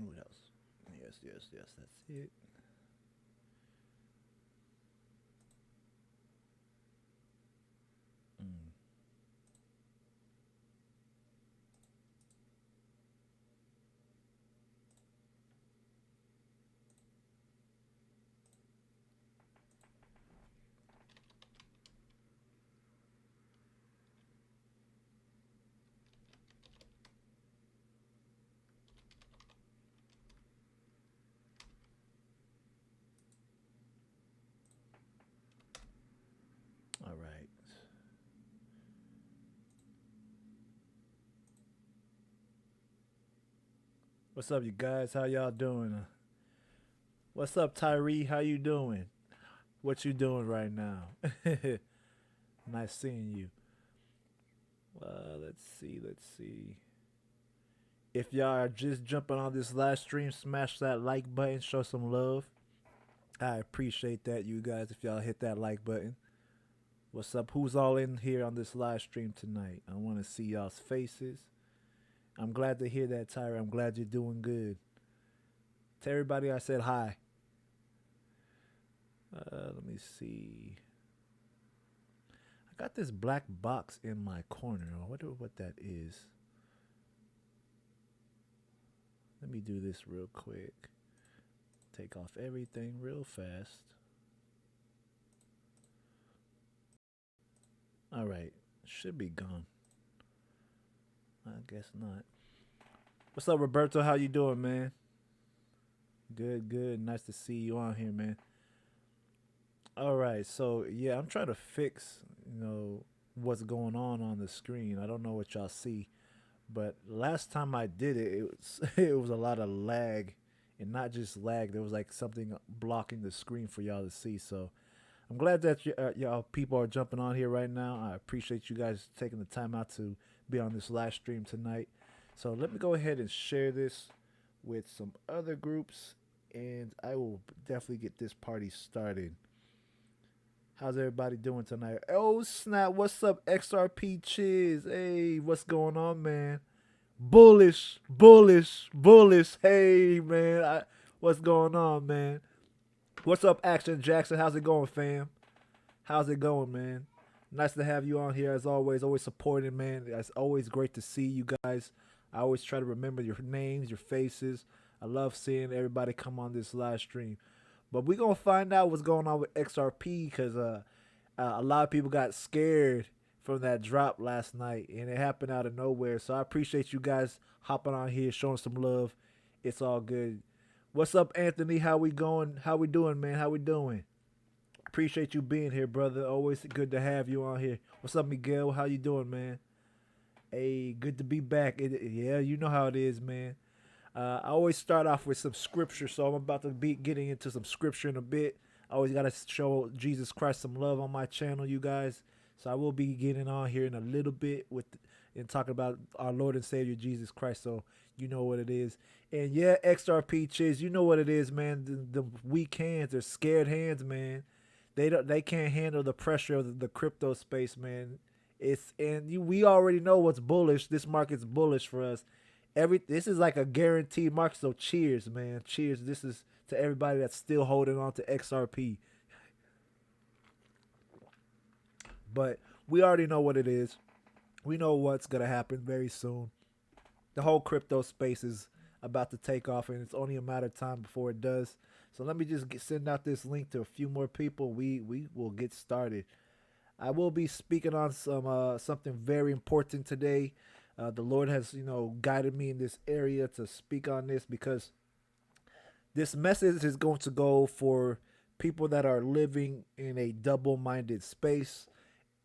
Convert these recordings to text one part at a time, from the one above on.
What else? Yes, that's it. Mm. All right. What's up, you guys? How y'all doing? What's up, Tyree? How you doing? What you doing right now? Nice seeing you. Let's see. Let's see. If y'all are just jumping on this live stream, smash that like button. Show some love. I appreciate that, you guys. If y'all hit that like button. What's up? Who's all in here on this live stream tonight? I want to see y'all's faces. I'm glad to hear that, Tyra. I'm glad you're doing good. To everybody, I said hi. Let me see. I got this black box in my corner. I wonder what that is. Let me do this real quick. Take off everything real fast. All right. Should be gone. I guess not. What's up, Roberto? How you doing, man? Good, good. Nice to see you on here, man. All right. So, yeah, I'm trying to fix, what's going on the screen. I don't know what y'all see, but last time I did it, it was it was a lot of lag, and not just lag. There was like something blocking the screen for y'all to see. So I'm glad that y'all people are jumping on here right now. I appreciate you guys taking the time out to be on this live stream tonight. So let me go ahead and share this with some other groups, and I will definitely get this party started. How's everybody doing tonight? Oh snap! What's up, XRP Chiz? Hey, what's going on, man? Bullish, bullish, bullish. Hey, man, what's going on, man? What's up, Action Jackson? How's it going, fam? How's it going, man? Nice to have you on here as always. Always supporting, man. It's always great to see you guys. I always try to remember your names, your faces. I love seeing everybody come on this live stream. But we're gonna find out what's going on with XRP because a lot of people got scared from that drop last night, and it happened out of nowhere. So I appreciate you guys hopping on here, showing some love. It's all good. What's up, Anthony? How we going? How we doing, man? How we doing? Appreciate you being here, brother. Always good to have you on here. What's up, Miguel? How you doing, man? Hey, good to be back. Yeah, you know how it is, man. I always start off with some scripture, so I'm about to be getting into some scripture in a bit. I always got to show Jesus Christ some love on my channel, you guys. So I will be getting on here in a little bit with and talking about our Lord and Savior Jesus Christ. So you know what it is. And yeah, XRP Chiz, you know what it is, man. The weak hands, they're scared hands, man. They can't handle the pressure of the crypto space, man. We already know what's bullish. This market's bullish for us. This is like a guaranteed market. So cheers, man. Cheers. This is to everybody that's still holding on to XRP. But we already know what it is. We know what's gonna happen very soon. The whole crypto space is about to take off, and it's only a matter of time before it does. So let me just send out this link to a few more people. We will get started. I will be speaking on something very important today. The Lord has guided me in this area to speak on this because this message is going to go for people that are living in a double-minded space.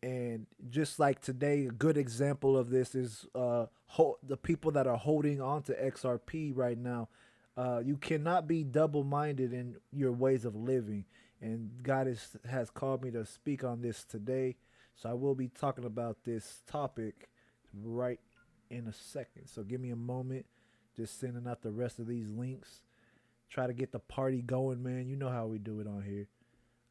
And just like today, a good example of this is the people that are holding on to XRP right now. You cannot be double-minded in your ways of living, and God has called me to speak on this today. So I will be talking about this topic right in a second. So give me a moment, just sending out the rest of these links. Try to get the party going, man. You know how we do it on here.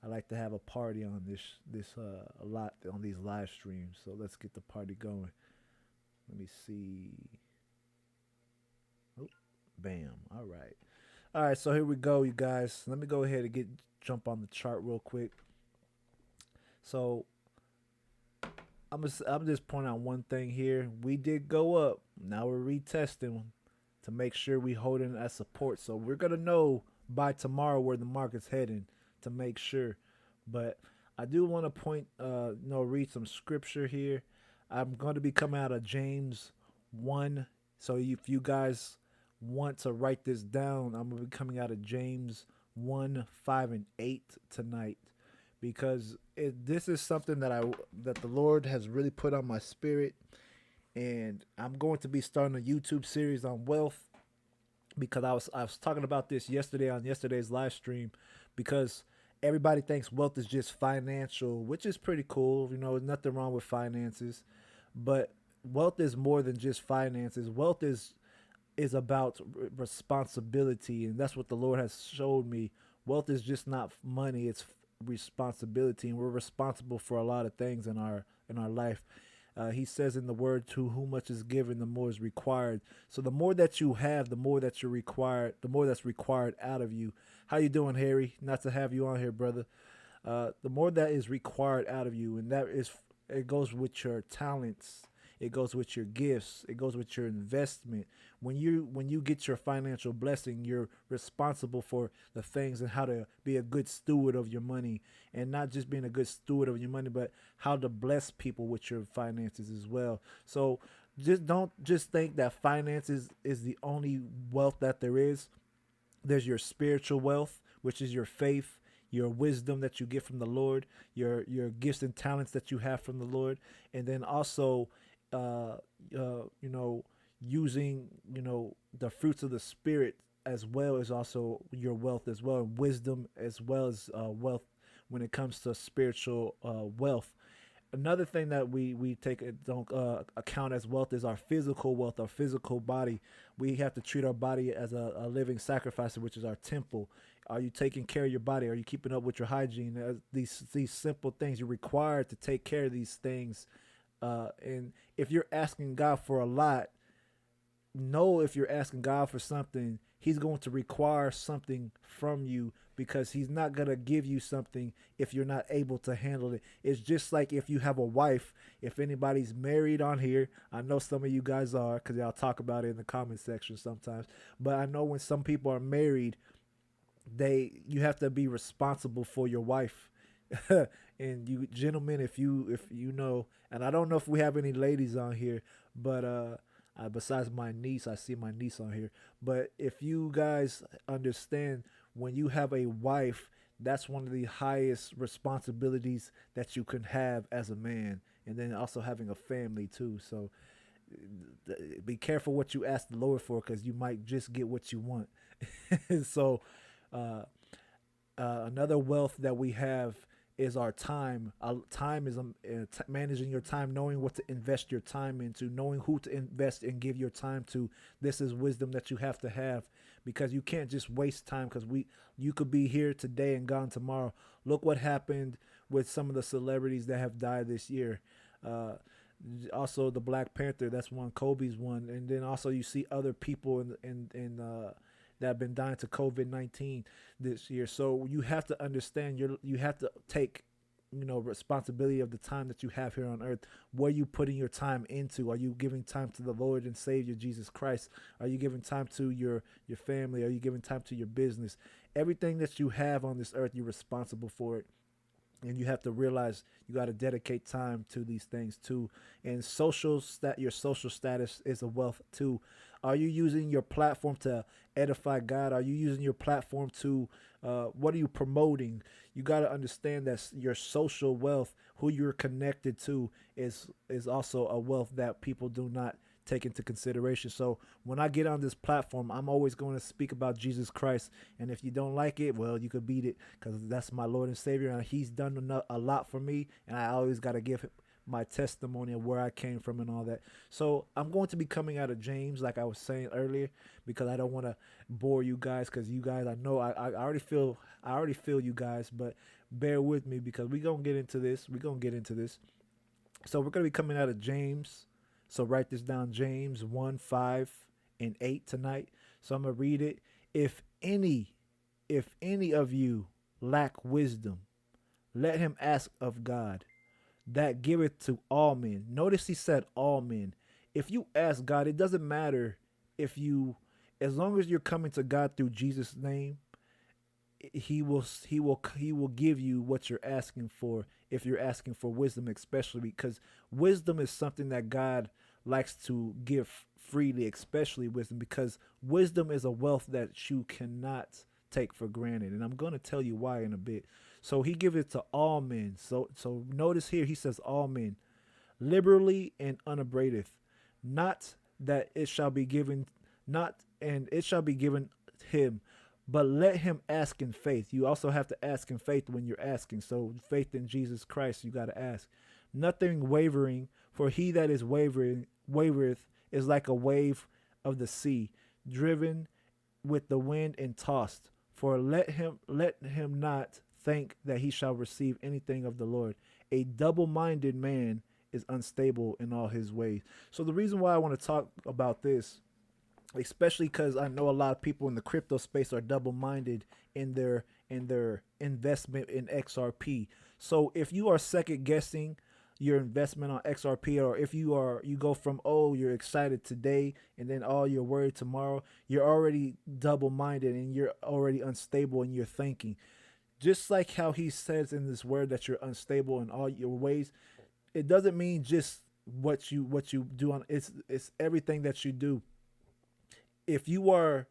I like to have a party on this a lot on these live streams. So let's get the party going. Let me see. Oh. Bam. All right. All right. So here we go, you guys. Let me go ahead and jump on the chart real quick. So I'm just pointing out one thing here. We did go up. Now we're retesting to make sure we hold in that support. So we're gonna know by tomorrow where the market's heading to make sure. But I do want to read some scripture here. I'm going to be coming out of James 1. So if you guys want to write this down, I'm going to be coming out of James 1, 5, and 8 tonight because this is something that the Lord has really put on my spirit, and I'm going to be starting a YouTube series on wealth because I was talking about this yesterday on yesterday's live stream because everybody thinks wealth is just financial, which is pretty cool. There's nothing wrong with finances, but wealth is more than just finances. Wealth is about responsibility, and that's what the Lord has showed me. Wealth is just not money; it's responsibility, and we're responsible for a lot of things in our life. He says in the word, "To whom much is given, the more is required." So the more that you have, the more that you're required, the more that's required out of you. How you doing, Harry? Not to have you on here, brother. The more that is required out of you, and it goes with your talents. It goes with your gifts. It goes with your investment. When you get your financial blessing, you're responsible for the things and how to be a good steward of your money, and not just being a good steward of your money, but how to bless people with your finances as well. So just don't just think that finances is the only wealth that there is. There's your spiritual wealth, which is your faith, your wisdom that you get from the Lord, your gifts and talents that you have from the Lord, and then also, uh, using the fruits of the Spirit as well as also your wealth as well, and wisdom as well as wealth when it comes to spiritual wealth. Another thing that we take don't account as wealth is our physical wealth, our physical body. We have to treat our body as a living sacrifice, which is our temple. Are you taking care of your body? Are you keeping up with your hygiene? These simple things, you're required to take care of these things. And if you're asking God for a lot, know if you're asking God for something, He's going to require something from you, because He's not going to give you something if you're not able to handle it. It's just like if you have a wife, if anybody's married on here, I know some of you guys are because y'all talk about it in the comment section sometimes, but I know when some people are married, you have to be responsible for your wife. And you gentlemen, if you know, and I don't know if we have any ladies on here, but besides my niece, I see my niece on here. But if you guys understand, when you have a wife, that's one of the highest responsibilities that you can have as a man, and then also having a family too. So be careful what you ask the Lord for, because you might just get what you want. So uh, another wealth that we have is our time. Time is managing your time, knowing what to invest your time into, knowing who to invest and give your time to. This is wisdom that you have to have, because you can't just waste time, because you could be here today and gone tomorrow. Look what happened with some of the celebrities that have died this year. Uh, Also the Black Panther, that's one. Kobe's one, and then also you see other people in that have been dying to COVID-19 this year. So you have to understand, you have to take responsibility of the time that you have here on earth. What are you putting your time into? Are you giving time to the Lord and Savior Jesus Christ? Are you giving time to your family? Are you giving time to your business? Everything that you have on this earth, you're responsible for it, and you have to realize you got to dedicate time to these things too. And your social status is a wealth too. Are you using your platform to edify God? Are you using your platform to what are you promoting? You got to understand that your social wealth, who you're connected to, is also a wealth that people do not take into consideration. So when I get on this platform, I'm always going to speak about Jesus Christ. And if you don't like it, well, you could beat it, because that's my Lord and Savior, and He's done a lot for me. And I always got to give my testimony of where I came from and all that. So I'm going to be coming out of James, like I was saying earlier, because I don't want to bore you guys, because you guys, I know I already feel you guys, but bear with me, because we're going to get into this. So we're going to be coming out of James. So write this down: James 1, 5, and 8 tonight. So I'm gonna read it. If any of you lack wisdom, let him ask of God, that giveth to all men. Notice he said all men. If you ask God, it doesn't matter if you, as long as you're coming to God through Jesus' name, he will give you what you're asking for. If you're asking for wisdom, especially because wisdom is something that God likes to give freely, especially wisdom, because wisdom is a wealth that you cannot take for granted, and I'm going to tell you why in a bit. So he gives it to all men. So notice here he says all men, liberally and unabraded, not that it shall be given, not and it shall be given him, but let him ask in faith. You also have to ask in faith when you're asking. So faith in Jesus Christ, you got to ask. Nothing wavering, for he that is wavering wavereth is like a wave of the sea, driven with the wind and tossed. For let him not think that he shall receive anything of the Lord. A double-minded man is unstable in all his ways. So the reason why I want to talk about this, especially because I know a lot of people in the crypto space are double-minded in their investment in XRP. So if you are second guessing your investment on XRP, or if you go from, oh, you're excited today and then, oh, you're worried tomorrow, you're already double-minded and you're already unstable in your thinking. Just like how he says in this word that you're unstable in all your ways, it doesn't mean just what you do on, it's everything that you do. If you are,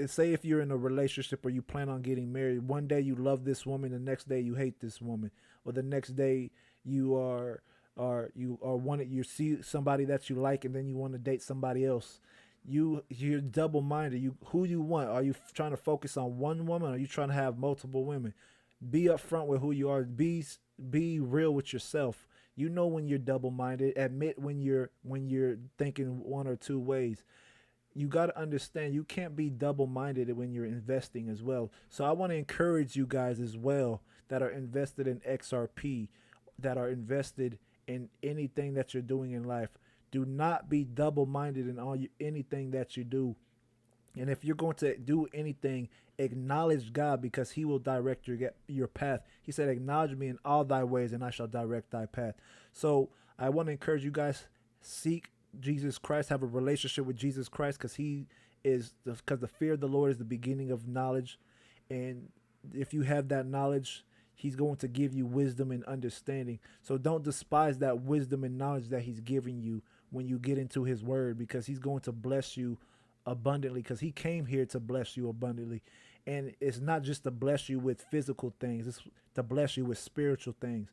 say if you're in a relationship or you plan on getting married, one day you love this woman, the next day you hate this woman, or the next day you see somebody that you like and then you want to date somebody else. You're double minded. Who you want? Are you trying to focus on one woman, or are you trying to have multiple women? Be upfront with who you are. Be real with yourself. You know when you're double minded. Admit when you're thinking one or two ways. You got to understand you can't be double minded when you're investing as well. So I want to encourage you guys as well that are invested in XRP, that are invested in anything that you're doing in life. Do not be double minded in anything that you do. And if you're going to do anything, acknowledge God, because he will direct your path. He said, acknowledge me in all thy ways and I shall direct thy path. So I want to encourage you guys, seek Jesus Christ, have a relationship with Jesus Christ, because the fear of the Lord is the beginning of knowledge. And if you have that knowledge, he's going to give you wisdom and understanding. So don't despise that wisdom and knowledge that he's giving you when you get into his word, because he's going to bless you abundantly, because he came here to bless you abundantly. And it's not just to bless you with physical things, it's to bless you with spiritual things.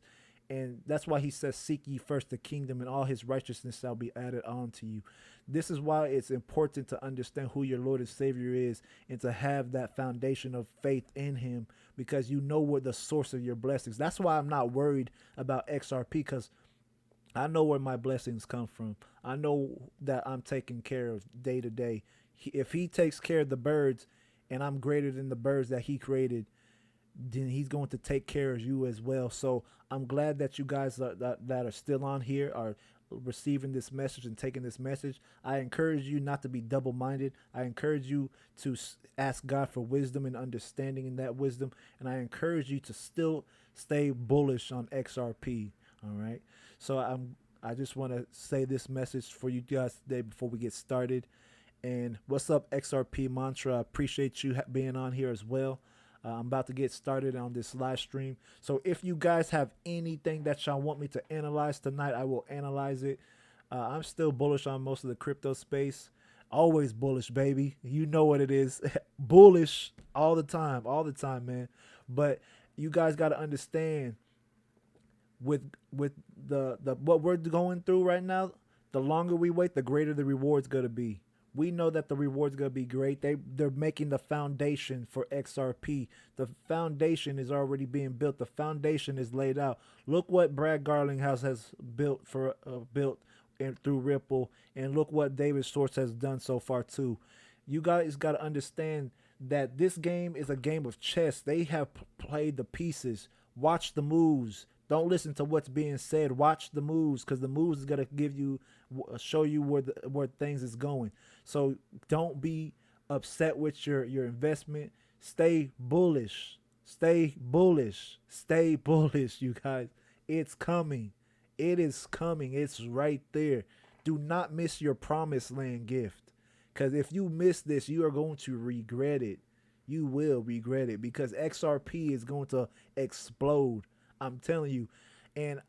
And that's why he says, seek ye first the kingdom, and all his righteousness shall be added on to you. This is why it's important to understand who your Lord and Savior is, and to have that foundation of faith in him, because you know where the source of your blessings. That's why I'm not worried about XRP, because I know where my blessings come from. I know that I'm taken care of day to day. If he takes care of the birds and I'm greater than the birds that he created, then he's going to take care of you as well. So I'm glad that you guys that are still on here are receiving this message and taking this message. I encourage you not to be double-minded. I encourage you to ask God for wisdom and understanding in that wisdom. And I encourage you to still stay bullish on XRP. All right. So I just want to say this message for you guys today before we get started. And what's up, XRP Mantra? I appreciate you being on here as well. I'm about to get started on this live stream. So if you guys have anything that y'all want me to analyze tonight, I will analyze it. I'm still bullish on most of the crypto space. Always bullish, baby. You know what it is. Bullish all the time, man. But you guys got to understand, with the what we're going through right now, the longer we wait, the greater the reward's going to be. We know that the reward's going to be great. They're making the foundation for XRP. The foundation is already being built. The foundation is laid out. Look what Brad Garlinghouse has built through Ripple, and look what David Schwartz has done so far too. You guys got to understand that this game is a game of chess. They have played the pieces. Watch the moves. Don't listen to what's being said. Watch the moves, because the moves is gonna give you, show you where things is going. So don't be upset with your investment. Stay bullish. Stay bullish. Stay bullish, you guys. It's coming. It is coming. It's right there. Do not miss your promised land gift. Because if you miss this, you are going to regret it. You will regret it, because XRP is going to explode. I'm telling you. And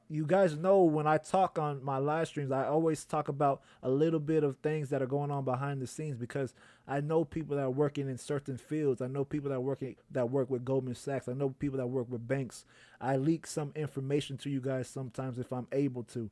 you guys know when I talk on my live streams, I always talk about a little bit of things that are going on behind the scenes, because I know people that are working in certain fields. I know people that work with Goldman Sachs. I know people that work with banks. I leak some information to you guys sometimes if I'm able to.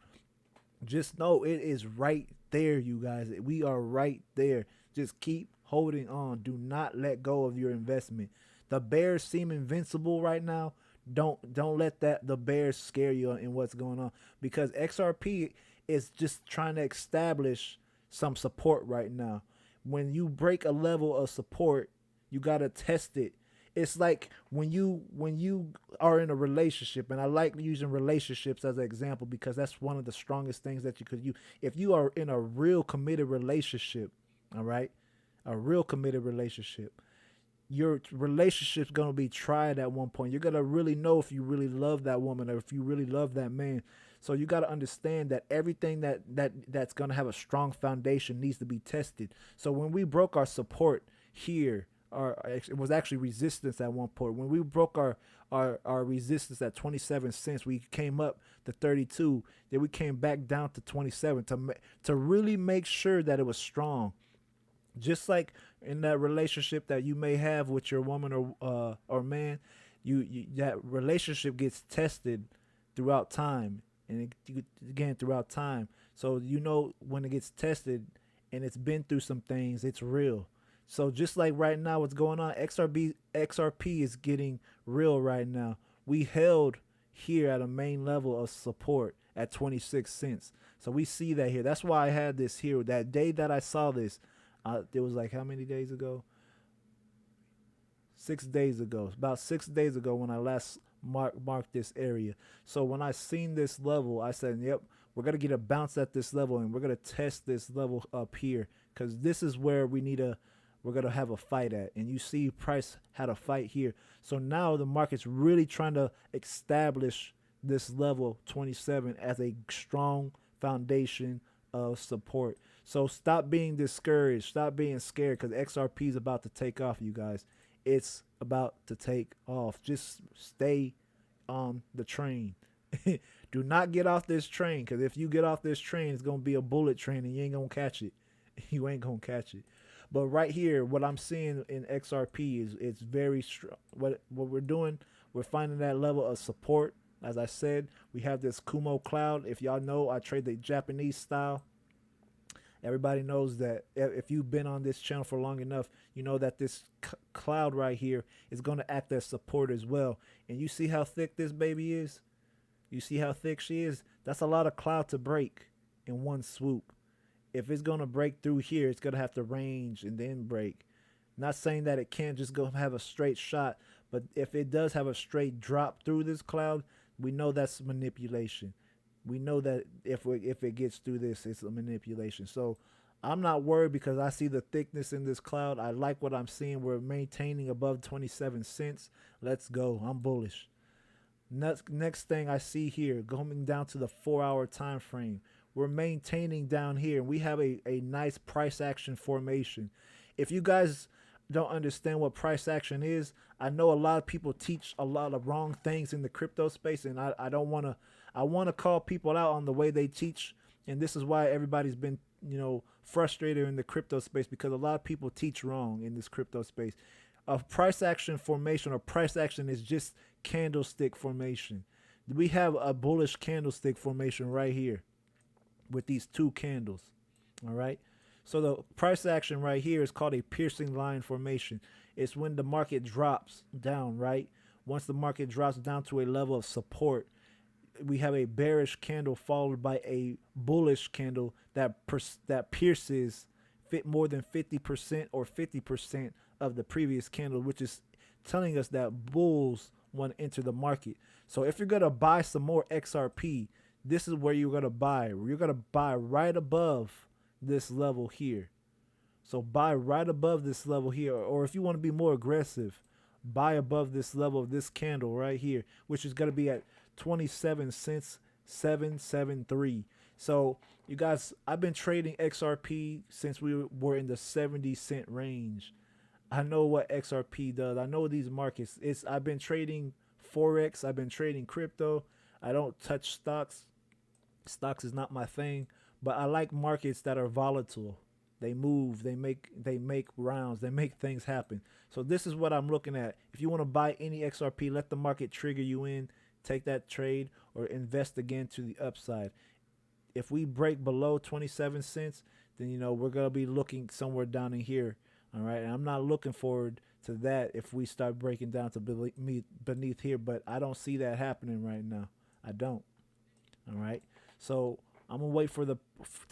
Just know it is right there, you guys. We are right there. Just keep holding on. Do not let go of your investment. The bears seem invincible right now. Don't let the bears scare you in what's going on, because XRP is just trying to establish some support right now. When you break a level of support, you got to test it. It's like when you are in a relationship, and I like using relationships as an example because that's one of the strongest things that you could use. If you are in a real committed relationship, all right, a real committed relationship, your relationship's going to be tried at one point. You're going to really know if you really love that woman or if you really love that man. So you got to understand that everything that's going to have a strong foundation needs to be tested. So when we broke our support here, it was actually resistance at one point. When we broke our resistance at 27 cents, we came up to 32. Then we came back down to 27 to really make sure that it was strong. Just like in that relationship that you may have with your woman or man, you that relationship gets tested throughout time, and again throughout time. So you know when it gets tested and it's been through some things, it's real. So just like right now, what's going on? XRP is getting real right now. We held here at a main level of support at 26 cents. So we see that here. That's why I had this here. That day that I saw this, it was like how many days ago? 6 days ago. About 6 days ago when I last marked this area. So when I seen this level, I said, yep, we're going to get a bounce at this level, and we're going to test this level up here, because this is where we're going to have a fight at. And you see price had a fight here. So now the market's really trying to establish this level 27 as a strong foundation of support. So stop being discouraged. Stop being scared, because XRP is about to take off, you guys. It's about to take off. Just stay on the train. Do not get off this train, because if you get off this train, it's going to be a bullet train and you ain't going to catch it. You ain't going to catch it. But right here, what I'm seeing in XRP is it's very strong. What we're doing, we're finding that level of support. As I said, we have this Ichimoku Cloud. If y'all know, I trade the Japanese style. Everybody knows that if you've been on this channel for long enough, you know that this cloud right here is going to act as support as well. And you see how thick this baby is? You see how thick she is? That's a lot of cloud to break in one swoop. If it's going to break through here, it's going to have to range and then break. Not saying that it can't just go have a straight shot, but if it does have a straight drop through this cloud, we know that's manipulation. We know that if it gets through this, it's a manipulation. So I'm not worried, because I see the thickness in this cloud. I like what I'm seeing. We're maintaining above 27 cents. Let's go. I'm bullish. Next thing I see here, going down to the 4-hour time frame, we're maintaining down here, and we have a nice price action formation. If you guys don't understand what price action is, I know a lot of people teach a lot of wrong things in the crypto space, and I don't want to. I want to call people out on the way they teach, and this is why everybody's been, frustrated in the crypto space, because a lot of people teach wrong in this crypto space. A price action formation or price action is just candlestick formation. We have a bullish candlestick formation right here with these two candles. All right. So the price action right here is called a piercing line formation. It's when the market drops down, right? Once the market drops down to a level of support, we have a bearish candle followed by a bullish candle that pierces more than 50% or 50% of the previous candle, which is telling us that bulls want to enter the market. So if you're going to buy some more XRP, this is where you're going to buy. You're going to buy right above this level here. So buy right above this level here. Or if you want to be more aggressive, buy above this level of this candle right here, which is going to be at 27 cents 773. So you guys, I've been trading XRP since we were in the 70 cent range. I know what XRP does. I know these markets. I've been trading Forex. I've been trading crypto. I don't touch stocks. Stocks is not my thing, but I like markets that are volatile. They move, they make rounds, they make things happen. So this is what I'm looking at. If you want to buy any XRP, let the market trigger you in, take that trade or invest again to the upside. If we break below 27 cents, then we're going to be looking somewhere down in here. All right, and I'm not looking forward to that if we start breaking down to beneath here, but I don't see that happening right now. I don't. All right, so I'm gonna wait for to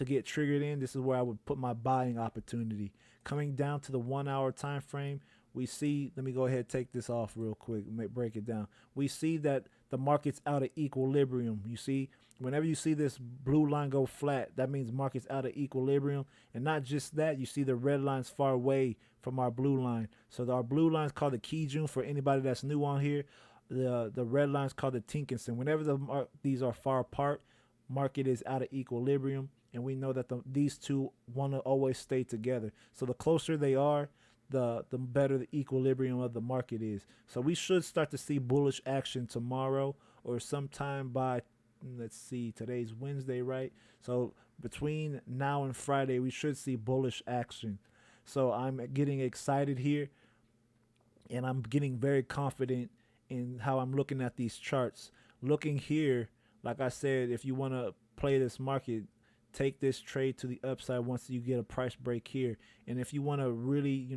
get triggered in. This is where I would put my buying opportunity. Coming down to the 1 hour time frame, we see, let me go ahead and take this off real quick, break it down. We see that the market's out of equilibrium. You see, whenever you see this blue line go flat, that means market's out of equilibrium. And not just that, you see the red line's far away from our blue line. So our blue line is called the Kijun for anybody that's new on here. The red line is called the Tinkinson. Whenever these are far apart, market is out of equilibrium, and we know that these two want to always stay together. So the closer they are, the better the equilibrium of the market is. So we should start to see bullish action tomorrow or sometime by, let's see, today's Wednesday, right? So between now and Friday, we should see bullish action. So I'm getting excited here, and I'm getting very confident in how I'm looking at these charts. Looking here, like I said, if you want to play this market, take this trade to the upside once you get a price break here. And if you want to really,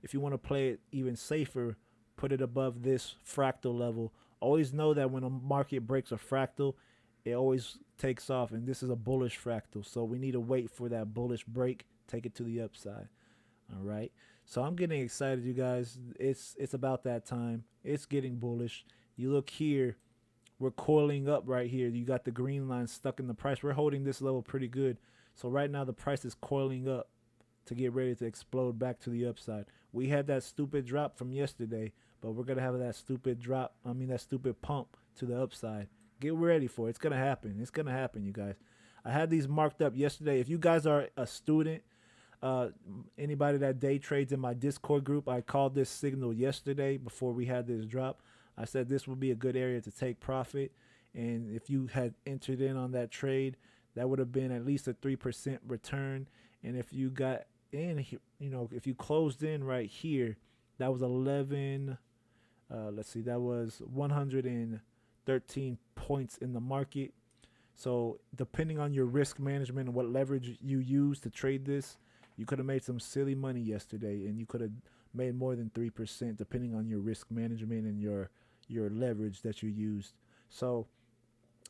if you want to play it even safer, put it above this fractal level. Always know that when a market breaks a fractal, it always takes off. And this is a bullish fractal. So we need to wait for that bullish break, take it to the upside. All right. So I'm getting excited, you guys. It's about that time. It's getting bullish. You look here. We're coiling up right here. You got the green line stuck in the price. We're holding this level pretty good. So right now the price is coiling up to get ready to explode back to the upside. We had that stupid drop from yesterday, but we're going to have that stupid drop. That stupid pump to the upside. Get ready for it. It's going to happen. It's going to happen, you guys. I had these marked up yesterday. If you guys are a student, anybody that day trades in my Discord group, I called this signal yesterday before we had this drop. I said this would be a good area to take profit, and if you had entered in on that trade, that would have been at least a 3% return. And if you got in, if you closed in right here, that was 11. Let's see, that was 113 points in the market. So depending on your risk management and what leverage you use to trade this, you could have made some silly money yesterday, and you could have made more than 3% depending on your risk management and your leverage that you used. So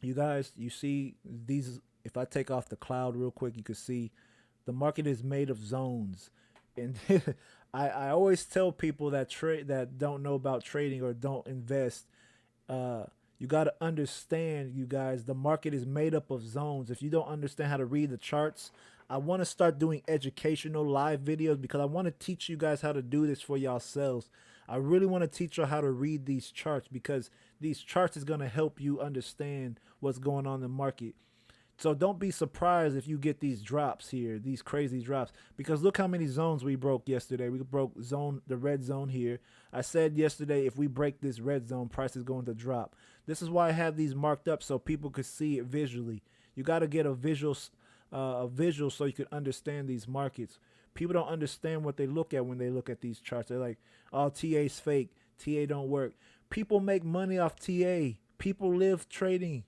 you guys, you see these, if I take off the cloud real quick, you can see the market is made of zones. And I always tell people that that don't know about trading or don't invest, you got to understand, you guys, the market is made up of zones. If you don't understand how to read the charts, I want to start doing educational live videos because I want to teach you guys how to do this for yourselves. I really want to teach you how to read these charts because these charts is going to help you understand what's going on in the market. So don't be surprised if you get these drops here, these crazy drops, because look how many zones we broke yesterday. We broke the red zone here. I said yesterday, if we break this red zone, price is going to drop. This is why I have these marked up so people could see it visually. You got to get a visual so you can understand these markets. People don't understand what they look at when they look at these charts. They're like, oh, TA's fake. TA don't work. People make money off TA. People live trading.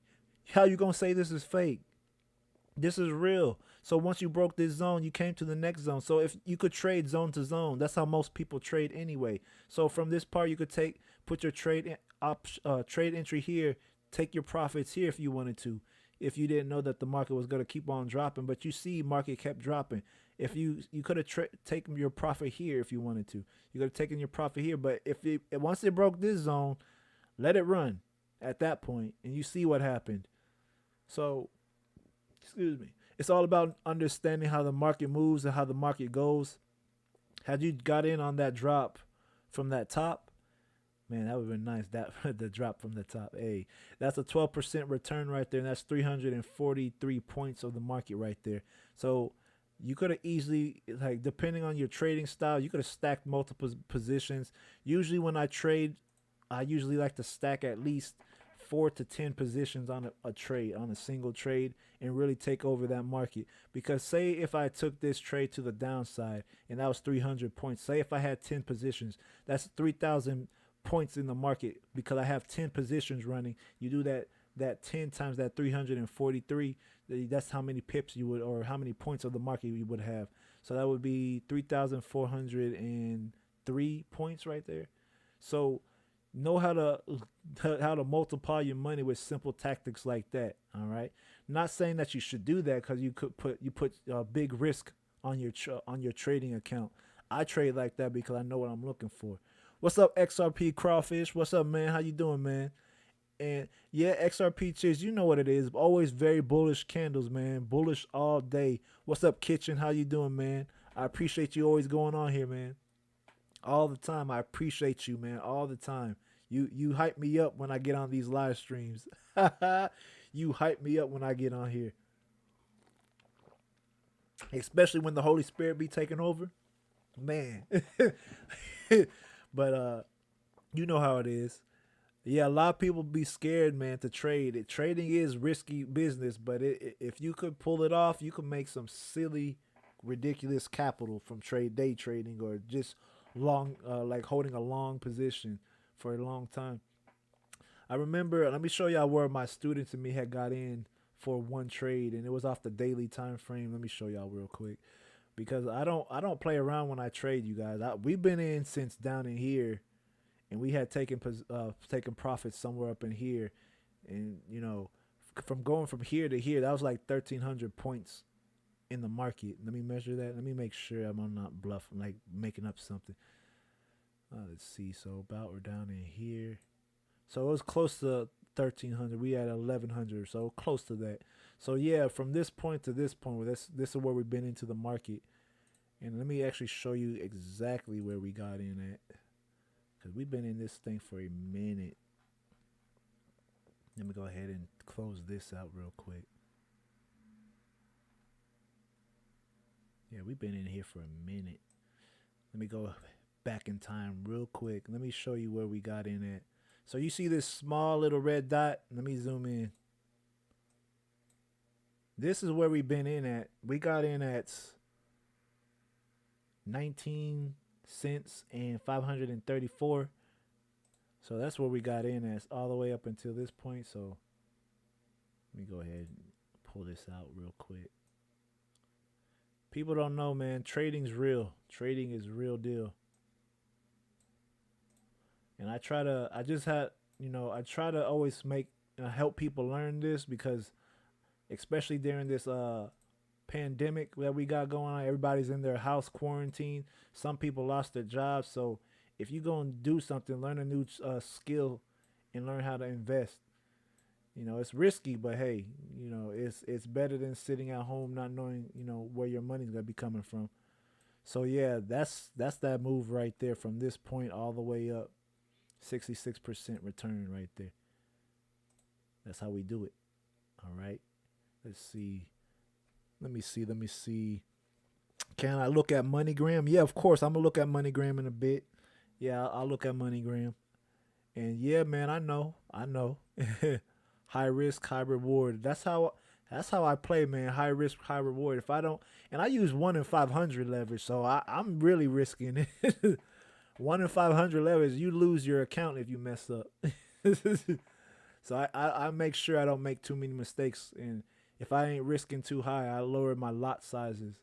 How you going to say this is fake? This is real. So once you broke this zone, you came to the next zone. So if you could trade zone to zone, that's how most people trade anyway. So from this part, you could put your trade entry here, take your profits here if you wanted to. If you didn't know that the market was going to keep on dropping, but you see market kept dropping. If you could have taken your profit here if you wanted to. You could have taken your profit here, but once it broke this zone, Let it run at that point, and you see what happened. So, excuse me. It's all about understanding how the market moves and how the market goes. Had you got in on that drop from that top, man, that would have been nice. That the drop from the top. Hey, that's a 12% return right there, and that's 343 points of the market right there. So you could have easily, like, depending on your trading style, you could have stacked multiple positions. Usually, when I trade, I usually like to stack at least 4 to 10 positions on a trade, on a single trade, and really take over that market. Because say if I took this trade to the downside and that was 300 points, say if I had 10 positions, that's 3,000 points in the market because I have 10 positions running. You do that 10 times that 343, that's how many pips you would, or how many points of the market you would have. So that would be 3,403 points right there. So know how to multiply your money with simple tactics like that. All right. Not saying that you should do that because you put a big risk on your trading account. I trade like that because I know what I'm looking for. What's up, XRP Crawfish? What's up, man? How you doing, man? And yeah, XRP Chiz, you know what it is. Always very bullish candles, man. Bullish all day. What's up, Kitchen? How you doing, man? I appreciate you always going on here, man. All the time. I appreciate you, man. All the time. You hype me up when I get on these live streams. You hype me up when I get on here. Especially when the Holy Spirit be taking over. Man. But you know how it is. Yeah, a lot of people be scared, man, to trade. Trading is risky business, but if you could pull it off, you could make some silly, ridiculous capital from day trading, or just long, like holding a long position for a long time. I remember, let me show y'all where my students and me had got in for one trade, and it was off the daily time frame. Let me show y'all real quick, because I don't play around when I trade, you guys. We've been in since down in here, and we had taken profits somewhere up in here, and from going from here to here, that was like 1,300 points in the market. Let me measure that. Let me make sure I'm not bluffing, like making up something. Let's see. So about we're down in here. So it was close to 1,300. We had 1,100, so close to that. So yeah, from this point to this point, this is where we've been into the market. And let me actually show you exactly where we got in at, because we've been in this thing for a minute. Let me go ahead and close this out real quick. Yeah, we've been in here for a minute. Let me go back in time real quick. Let me show you where we got in at. So you see this small little red dot? Let me zoom in. This is where we've been in at. We got in at 19 cents and 534. So that's where we got in at, all the way up until this point. So let me go ahead and pull this out real quick. People don't know, man. Trading's real. Trading is real deal. And I try to always help people learn this, because especially during this pandemic that we got going on, everybody's in their house quarantine. Some people lost their jobs. So if you're going to do something, learn a new skill and learn how to invest. It's risky, but hey, it's better than sitting at home not knowing, where your money's going to be coming from. So yeah, that's that move right there from this point all the way up. 66% return right there. That's how we do it. All right. Let's see. Let me see. Can I look at MoneyGram? Yeah, of course. I'm going to look at MoneyGram in a bit. Yeah, I'll look at MoneyGram. And yeah, man, I know. High risk, high reward. That's how I play, man. High risk, high reward. If I don't, and I use 1 in 500 leverage, so I'm really risking it. 1 in 500 leverage, you lose your account if you mess up. So I make sure I don't make too many mistakes, and if I ain't risking too high, I lower my lot sizes.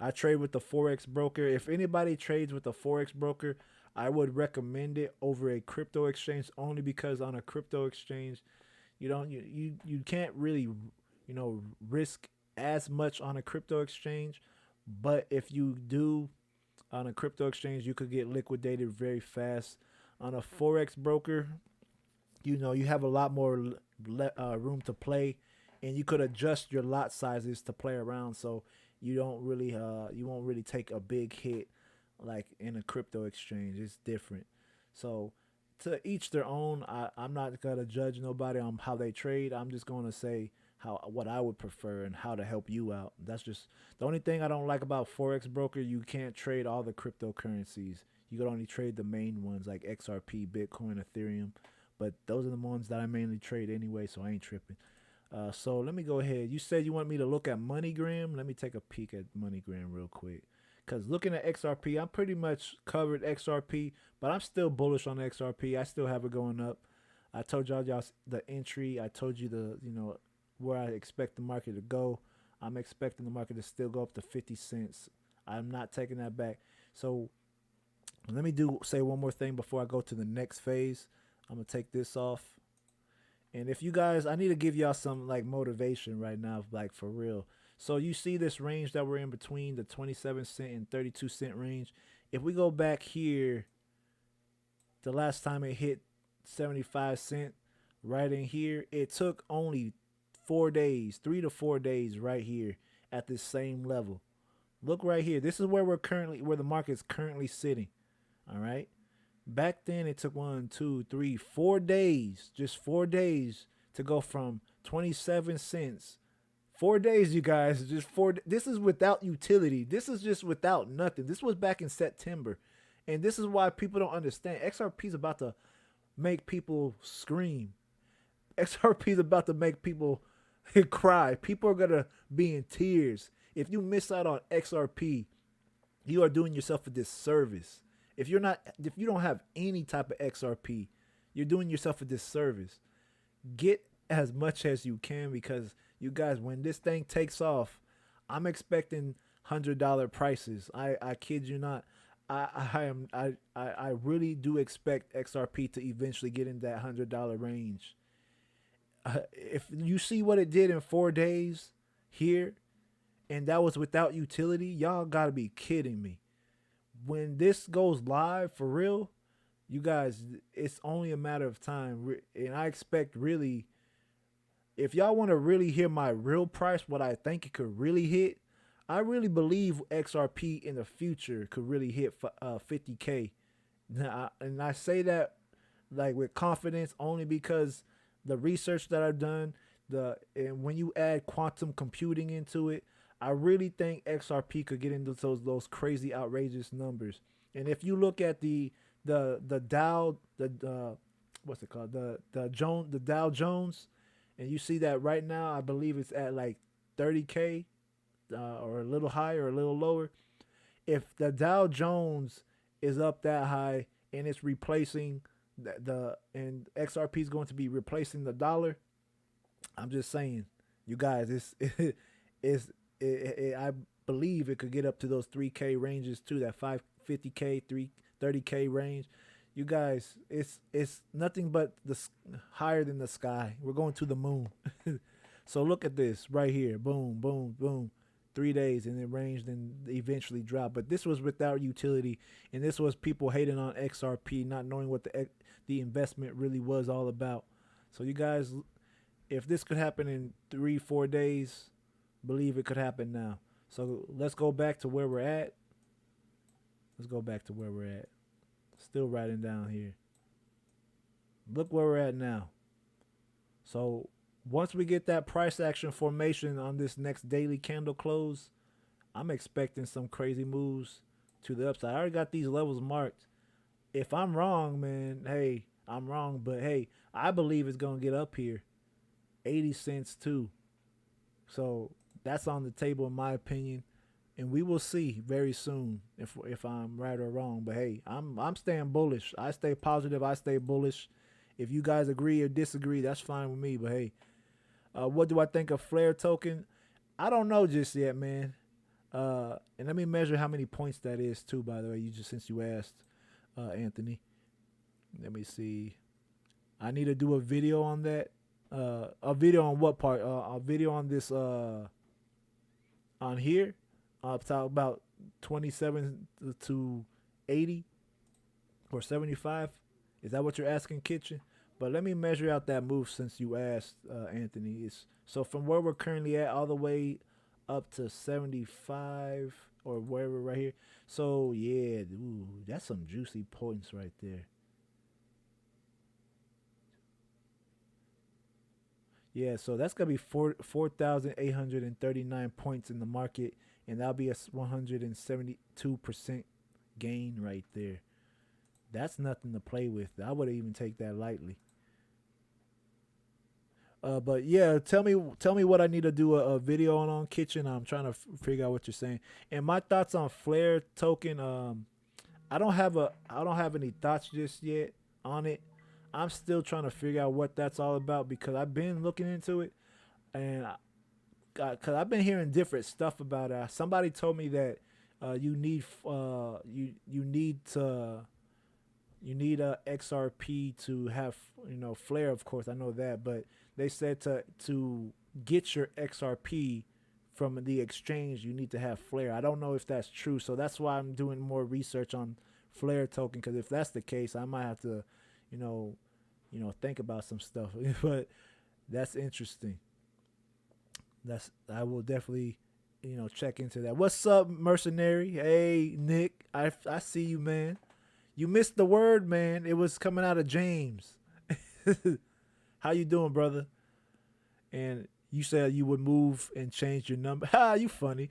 I trade with the Forex broker. If anybody trades with the Forex broker, I would recommend it over a crypto exchange, only because on a crypto exchange, you can't really risk as much on a crypto exchange. But if you do on a crypto exchange, you could get liquidated very fast. On a Forex broker, you know, you have a lot more room to play, and you could adjust your lot sizes to play around. So you don't really you won't really take a big hit like in a crypto exchange. It's different. So to each their own. I'm not gonna judge nobody on how they trade. I'm just gonna say how what I would prefer and how to help you out. That's just the only thing I don't like about Forex broker. You can't trade all the cryptocurrencies. You can only trade the main ones like XRP, Bitcoin, Ethereum. But those are the ones that I mainly trade anyway, so I ain't tripping. So let me go ahead. You said you want me to look at MoneyGram. Let me take a peek at MoneyGram real quick. Because looking at XRP, I'm pretty much covered XRP, but I'm still bullish on XRP. I still have it going up. I told y'all the entry. I told you the where I expect the market to go. I'm expecting the market to still go up to 50 cents. I'm not taking that back. So let me say one more thing before I go to the next phase. I'm gonna take this off. And if you guys, I need to give y'all some like motivation right now, like for real. So you see this range that we're in between the 27 cent and 32 cent range. If we go back here, the last time it hit 75 cent right in here, it took only 4 days, 3 to 4 days right here at this same level. Look right here. This is where where the market's currently sitting. All right. Back then it took 4 days, just 4 days to go from 27 cents. 4 days, you guys, just four. This is without utility. This is just without nothing. This was back in September. And this is why people don't understand. XRP is about to make people scream. XRP is about to make people cry. People are going to be in tears. If you miss out on XRP, you are doing yourself a disservice. If you don't have any type of XRP, you're doing yourself a disservice. Get as much as you can, because you guys, when this thing takes off, I'm expecting $100 prices. I kid you not. I really do expect XRP to eventually get in that $100 range. If you see what it did in 4 days here, and that was without utility, y'all gotta be kidding me. When this goes live for real, you guys, it's only a matter of time. And I expect really, if y'all want to really hear my real price, what I think it could really hit, I really believe XRP in the future could really hit 50K. And I say that like with confidence only because the research that I've done, and when you add quantum computing into it, I really think XRP could get into those crazy outrageous numbers. And if you look at the Dow, what's it called, the Dow Jones, and you see that right now, I believe it's at like 30K, or a little higher or a little lower. If the Dow Jones is up that high and it's replacing and XRP is going to be replacing the dollar, I'm just saying, you guys, I believe it could get up to those 3K ranges too, that 550K, 30K range. You guys, it's nothing but higher than the sky. We're going to the moon. So look at this right here. Boom, boom, boom. 3 days, and it ranged and eventually dropped. But this was without utility, and this was people hating on XRP, not knowing what the investment really was all about. So you guys, if this could happen in 3-4 days, believe it could happen now. So let's go back to where we're at. Still writing down here. Look where we're at now. So once we get that price action formation on this next daily candle close, I'm expecting some crazy moves to the upside. I already got these levels marked. If I'm wrong, man, hey, I'm wrong. But hey, I believe it's going to get up here. 80 cents too. So that's on the table in my opinion, and we will see very soon if I'm right or wrong. But hey, I'm staying bullish. I stay positive. I stay bullish. If you guys agree or disagree, that's fine with me. But hey, what do I think of Flare token? I don't know just yet, man. And let me measure how many points that is too. By the way, since you asked, Anthony. Let me see. I need to do a video on that. A video on what part? A video on this. On here, I'll talk about 27 to 80 or 75. Is that what you're asking, Kitchen? But let me measure out that move since you asked, Anthony. It's, so from where we're currently at all the way up to 75 or wherever right here. So yeah, ooh, that's some juicy points right there. Yeah, so that's gonna be 4,839 points in the market, and that'll be a 172% gain right there. That's nothing to play with. I would even take that lightly. But yeah, tell me what I need to do a video on kitchen. I'm trying to figure out what you're saying. And my thoughts on Flare token. I don't have any thoughts just yet on it. I'm still trying to figure out what that's all about because I've been looking into it, and because I've been hearing different stuff about it. Somebody told me that you need to you need a XRP to have, Flare. Of course, I know that, but they said to get your XRP from the exchange, you need to have Flare. I don't know if that's true, so that's why I'm doing more research on Flare token. Because if that's the case, I might have to, you know, think about some stuff. But that's interesting. That's I will definitely, check into that. What's up, mercenary? Hey, Nick, I see you, man. You missed the word, man. It was coming out of James. How you doing, brother? And you said you would move and change your number. Ha, you funny.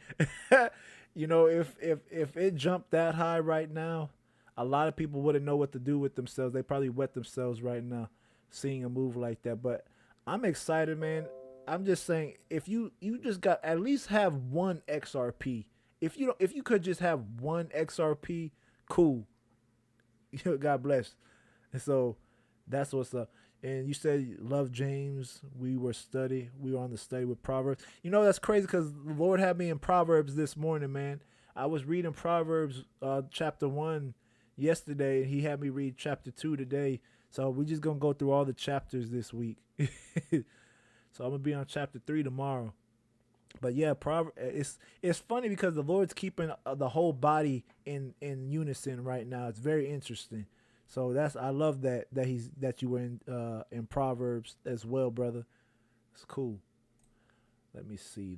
If it jumped that high right now, a lot of people wouldn't know what to do with themselves. They probably wet themselves right now, seeing a move like that. But I'm excited, man. I'm just saying, if you just got at least have one XRP. If you could just have one XRP, cool. God bless. And so that's what's up. And you said you love James. We were on the study with Proverbs. That's crazy because the Lord had me in Proverbs this morning, man. I was reading Proverbs chapter 1 yesterday, and he had me read chapter 2 today. So we're just gonna go through all the chapters this week. So I'm gonna be on chapter 3 tomorrow. But yeah, it's funny because the Lord's keeping the whole body in unison right now. It's very interesting. So I love that you were in Proverbs as well, brother. It's cool. Let me see.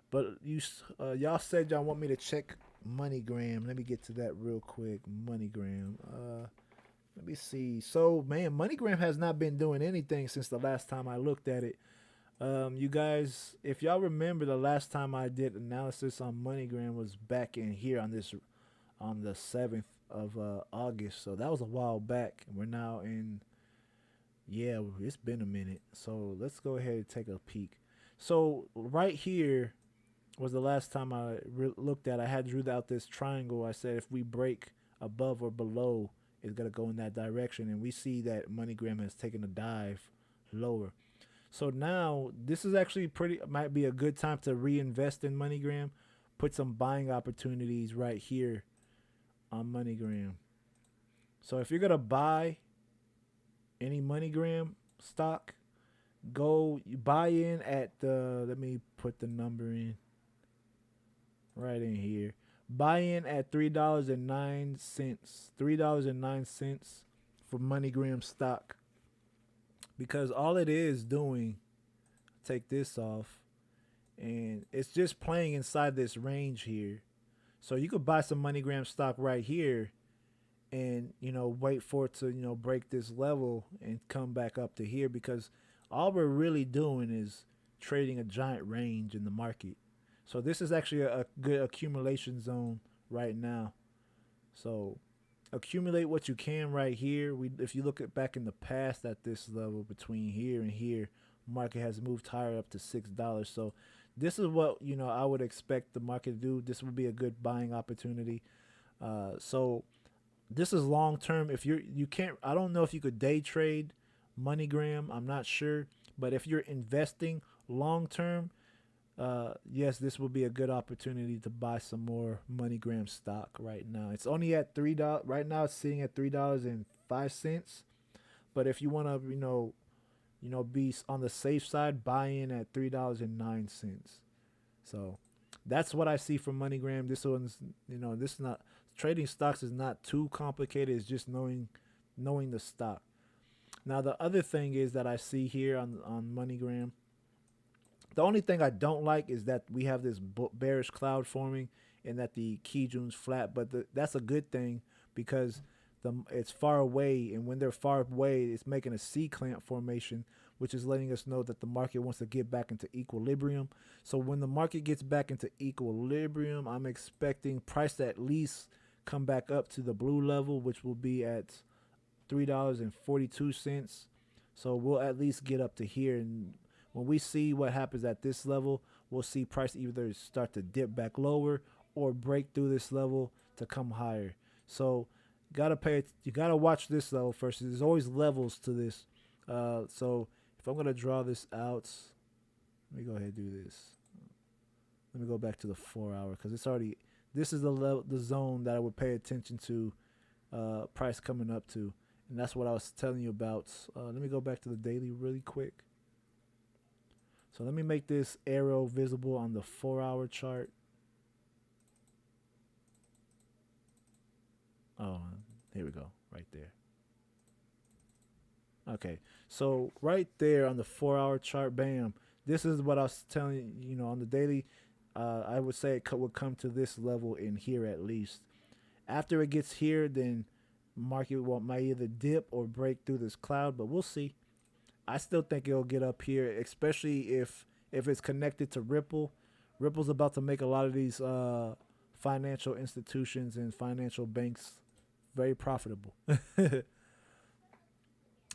But y'all said y'all want me to check MoneyGram. Let me get to that real quick. MoneyGram. Let me see. So man, MoneyGram has not been doing anything since the last time I looked at it. You guys, if y'all remember, the last time I did analysis on MoneyGram was back in here on the 7th of August. So that was a while back. We're now in, yeah, it's been a minute. So let's go ahead and take a peek. So right here was the last time I looked at. I had drew out this triangle. I said if we break above or below, it's gonna go in that direction, and we see that MoneyGram has taken a dive lower. So now this is actually might be a good time to reinvest in MoneyGram, put some buying opportunities right here on MoneyGram. So if you're gonna buy any MoneyGram stock, you buy in at let me put the number in right in here. Buy in at $3.09. $3.09 for MoneyGram stock. Because all it is doing, take this off, and it's just playing inside this range here. So you could buy some MoneyGram stock right here and, wait for it to, break this level and come back up to here, because all we're really doing is trading a giant range in the market. So this is actually a good accumulation zone right now. So accumulate what you can right here. If you look at back in the past at this level between here and here, market has moved higher up to $6. So this is what I would expect the market to do. This would be a good buying opportunity. So this is long term. If you can't, I don't know if you could day trade MoneyGram. I'm not sure, but if you're investing long term, yes, this will be a good opportunity to buy some more MoneyGram stock right now. It's only at $3 right now. It's sitting at $3.05. But if you want to, be on the safe side, buy in at $3.09. So that's what I see from MoneyGram. This one's, this is not trading stocks is not too complicated. It's just knowing the stock. Now the other thing is that I see here on MoneyGram. The only thing I don't like is that we have this bearish cloud forming and that the Kijun's flat, but that's a good thing because it's far away, and when they're far away, it's making a C clamp formation, which is letting us know that the market wants to get back into equilibrium. So when the market gets back into equilibrium, I'm expecting price to at least come back up to the blue level, which will be at $3.42. So we'll at least get up to here, and when we see what happens at this level, we'll see price either start to dip back lower or break through this level to come higher. So you gotta watch this level first. There's always levels to this. So if I'm gonna draw this out, let me go ahead and do this. Let me go back to the 4 hour because it's already, this is the zone that I would pay attention to, price coming up to, and that's what I was telling you about. Let me go back to the daily really quick. So let me make this arrow visible on the 4 hour chart. Oh, here we go, right there. Okay, so right there on the 4 hour chart, bam. This is what I was telling you. You know, on the daily, I would say it would come to this level in here at least. After it gets here, then market might either dip or break through this cloud, but we'll see. I still think it'll get up here, especially if it's connected to Ripple. Ripple's about to make a lot of these financial institutions and financial banks very profitable. Let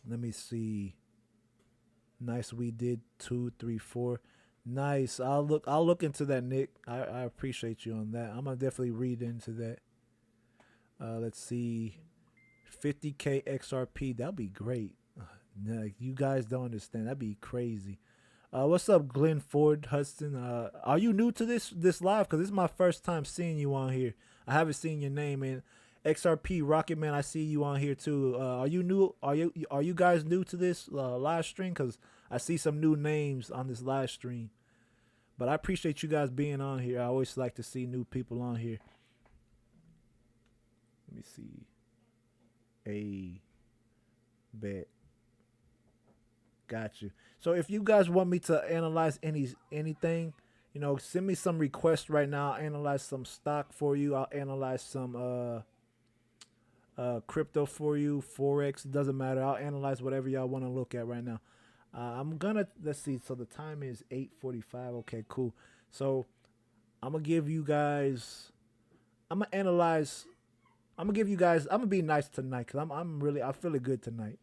me see. Nice, we did 2, 3, 4. Nice. I'll look into that, Nick. I appreciate you on that. I'm gonna definitely read into that. Let's see. 50K XRP. That'll be great. No, you guys don't understand. That'd be crazy. What's up, Glenn Ford Hudson? Are you new to this live? Because this is my first time seeing you on here. I haven't seen your name. And XRP Rocket Man, I see you on here too. Are you new? Are you guys new to this live stream? Because I see some new names on this live stream. But I appreciate you guys being on here. I always like to see new people on here. Let me see. A bet. Got you. So if you guys want me to analyze anything, you know, send me some requests right now. I'll analyze some stock for you. I'll analyze some crypto for you, forex. It doesn't matter. I'll analyze whatever y'all want to look at right now. Let's see. So the time is 8:45. Okay, cool. So I'm gonna give you guys. I'm gonna analyze. I'm gonna give you guys. I'm gonna be nice tonight because I'm feeling good tonight.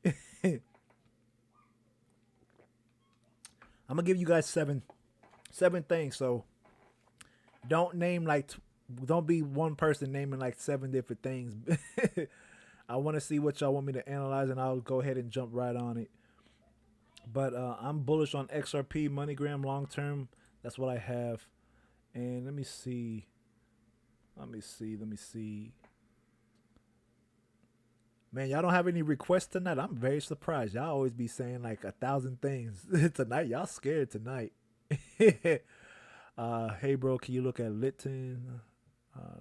I'm gonna give you guys seven things. So don't name don't be one person naming like 7 different things. I want to see what y'all want me to analyze, and I'll go ahead and jump right on it. But I'm bullish on XRP, MoneyGram long term. That's what I have. And let me see. Man, y'all don't have any requests tonight. I'm very surprised. Y'all always be saying like 1,000 things tonight. Y'all scared tonight. Hey, bro, can you look at Litton?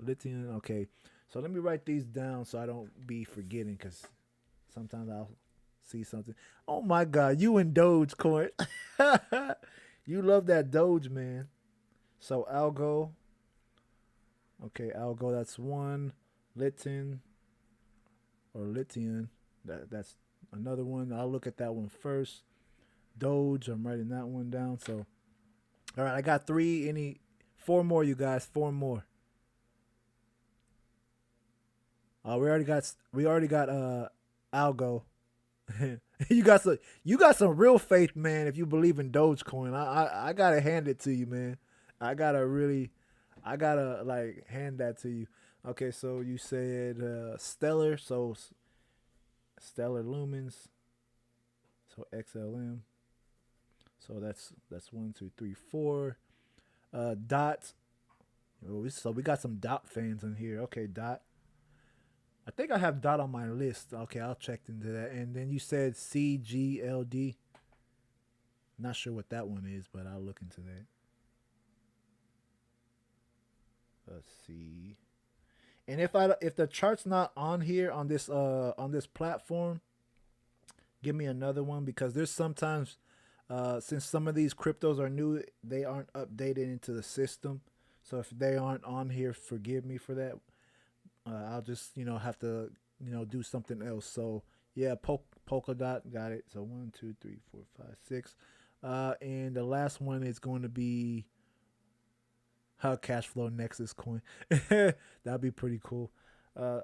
Lithium. Okay, so let me write these down so I don't be forgetting because sometimes I'll see something. Oh my God, you and Dogecoin. You love that Doge, man. So Algo. Okay, Algo, that's one. Litton or Lithium. That's another one. I'll look at that one first. Doge, I'm writing that one down. So, all right, I got 3. 4 more, you guys. 4 more. We already got Algo. you got some real faith, man. If you believe in Dogecoin, I gotta hand it to you, man. I gotta like hand that to you. Okay, so you said Stellar, so Stellar Lumens, so XLM. So that's 1, 2, 3, 4. Dot. So we got some Dot fans in here. Okay, Dot. I think I have Dot on my list. Okay, I'll check into that. And then you said CGLD. Not sure what that one is, but I'll look into that. Let's see. And if the chart's not on here on this platform, Give me another one because there's sometimes, since some of these cryptos are new, they aren't updated into the system. So if they aren't on here, forgive me for that. I'll just have to do something else. So yeah, polka dot got it. So 1, 2, 3, 4, 5, 6, and the last one is going to be Cash Flow Nexus coin. That'd be pretty cool. Uh,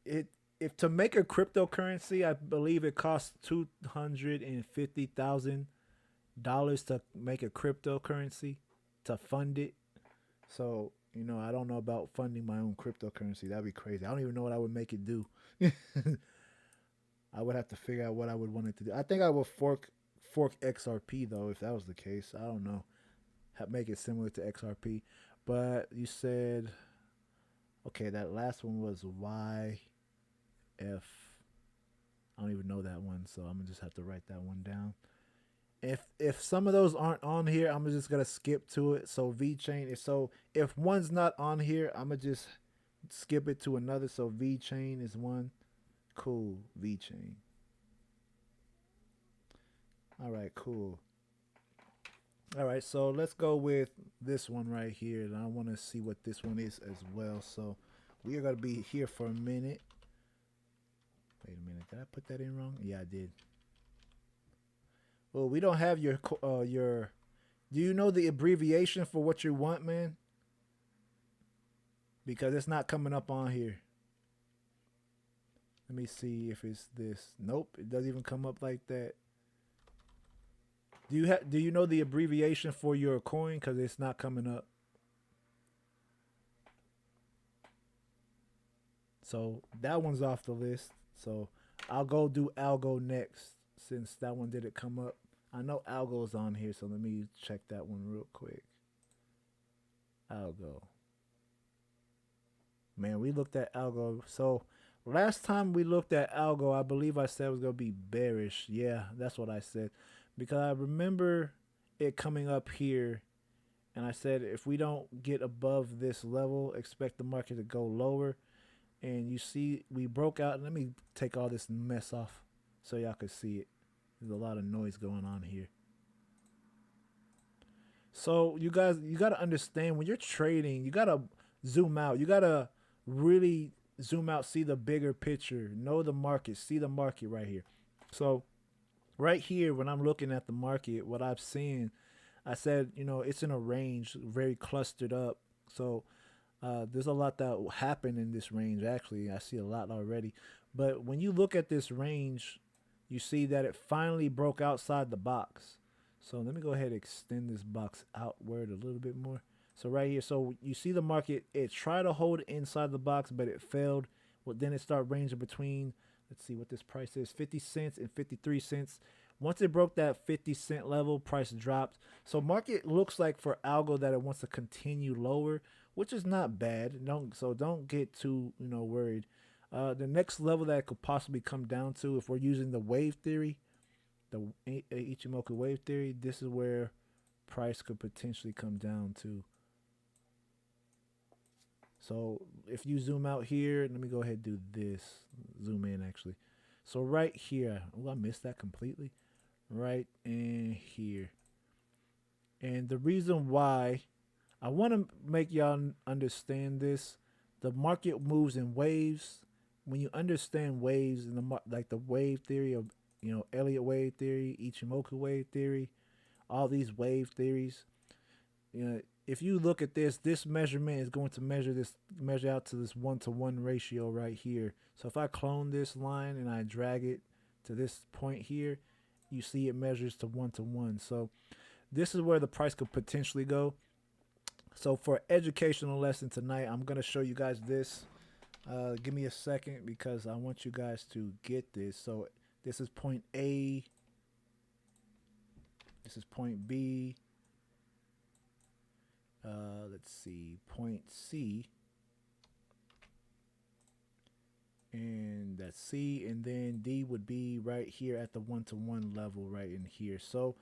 it if to make a cryptocurrency, I believe it costs $250,000 to make a cryptocurrency to fund it. So I don't know about funding my own cryptocurrency. That'd be crazy. I don't even know what I would make it do. I would have to figure out what I would want it to do. I think I would fork XRP though, if that was the case. I don't know. Make it similar to XRP. But you said okay, that last one was YF. I don't even know that one, so I'm gonna just have to write that one down. If some of those aren't on here, I'm just gonna skip to it. So V chain is if one's not on here, I'm gonna just skip it to another. So V chain is one. Cool. V chain. All right, cool. All right, so let's go with this one right here. And I want to see what this one is as well. So we are going to be here for a minute. Wait a minute. Did I put that in wrong? Yeah, I did. Well, we don't have your. Do you know the abbreviation for what you want, man? Because it's not coming up on here. Let me see if it's this. Nope, it doesn't even come up like that. Do you know the abbreviation for your coin? Because it's not coming up. So that one's off the list. So I'll go do Algo next since that one didn't come up. I know Algo's on here, so let me check that one real quick. Algo. Man, we looked at Algo. So last time we looked at Algo, I believe I said it was going to be bearish. Yeah, that's what I said. Because I remember it coming up here, and I said if we don't get above this level, expect the market to go lower. And you see, we broke out. Let me take all this mess off so y'all can see it. There's a lot of noise going on here. So you guys, you got to understand when you're trading, you got to zoom out. You got to really zoom out, see the bigger picture, know the market, see the market right here. So right here, when I'm looking at the market, what I've seen, I said, it's in a range, very clustered up. So there's a lot that will happen in this range. Actually, I see a lot already. But when you look at this range, you see that it finally broke outside the box. So let me go ahead and extend this box outward a little bit more. So right here, so you see the market, it tried to hold inside the box, but it failed. Well, then it started ranging between, let's see what this price is, 50 cents and 53 cents. Once it broke that 50-cent level, price dropped. So market looks like for Algo that it wants to continue lower, which is not bad. Don't get too worried. The next level that it could possibly come down to, if we're using the wave theory, the Ichimoku wave theory, this is where price could potentially come down to. So if you zoom out here, let me go ahead and do this. Zoom in actually. So right here, I missed that completely. Right in here. And the reason why I want to make y'all understand this, the market moves in waves. When you understand waves in like the wave theory of Elliott wave theory, Ichimoku wave theory, all these wave theories, if you look at this measurement is going to measure out to this 1-to-1 ratio right here. So if I clone this line and I drag it to this point here, you see it measures to 1-to-1. So this is where the price could potentially go. So for educational lesson tonight, I'm going to show you guys this. Give me a second because I want you guys to get this. So this is point A. This is point B. Let's see, point C. And that's C, and then D would be right here at the 1-to-1 level right in here. So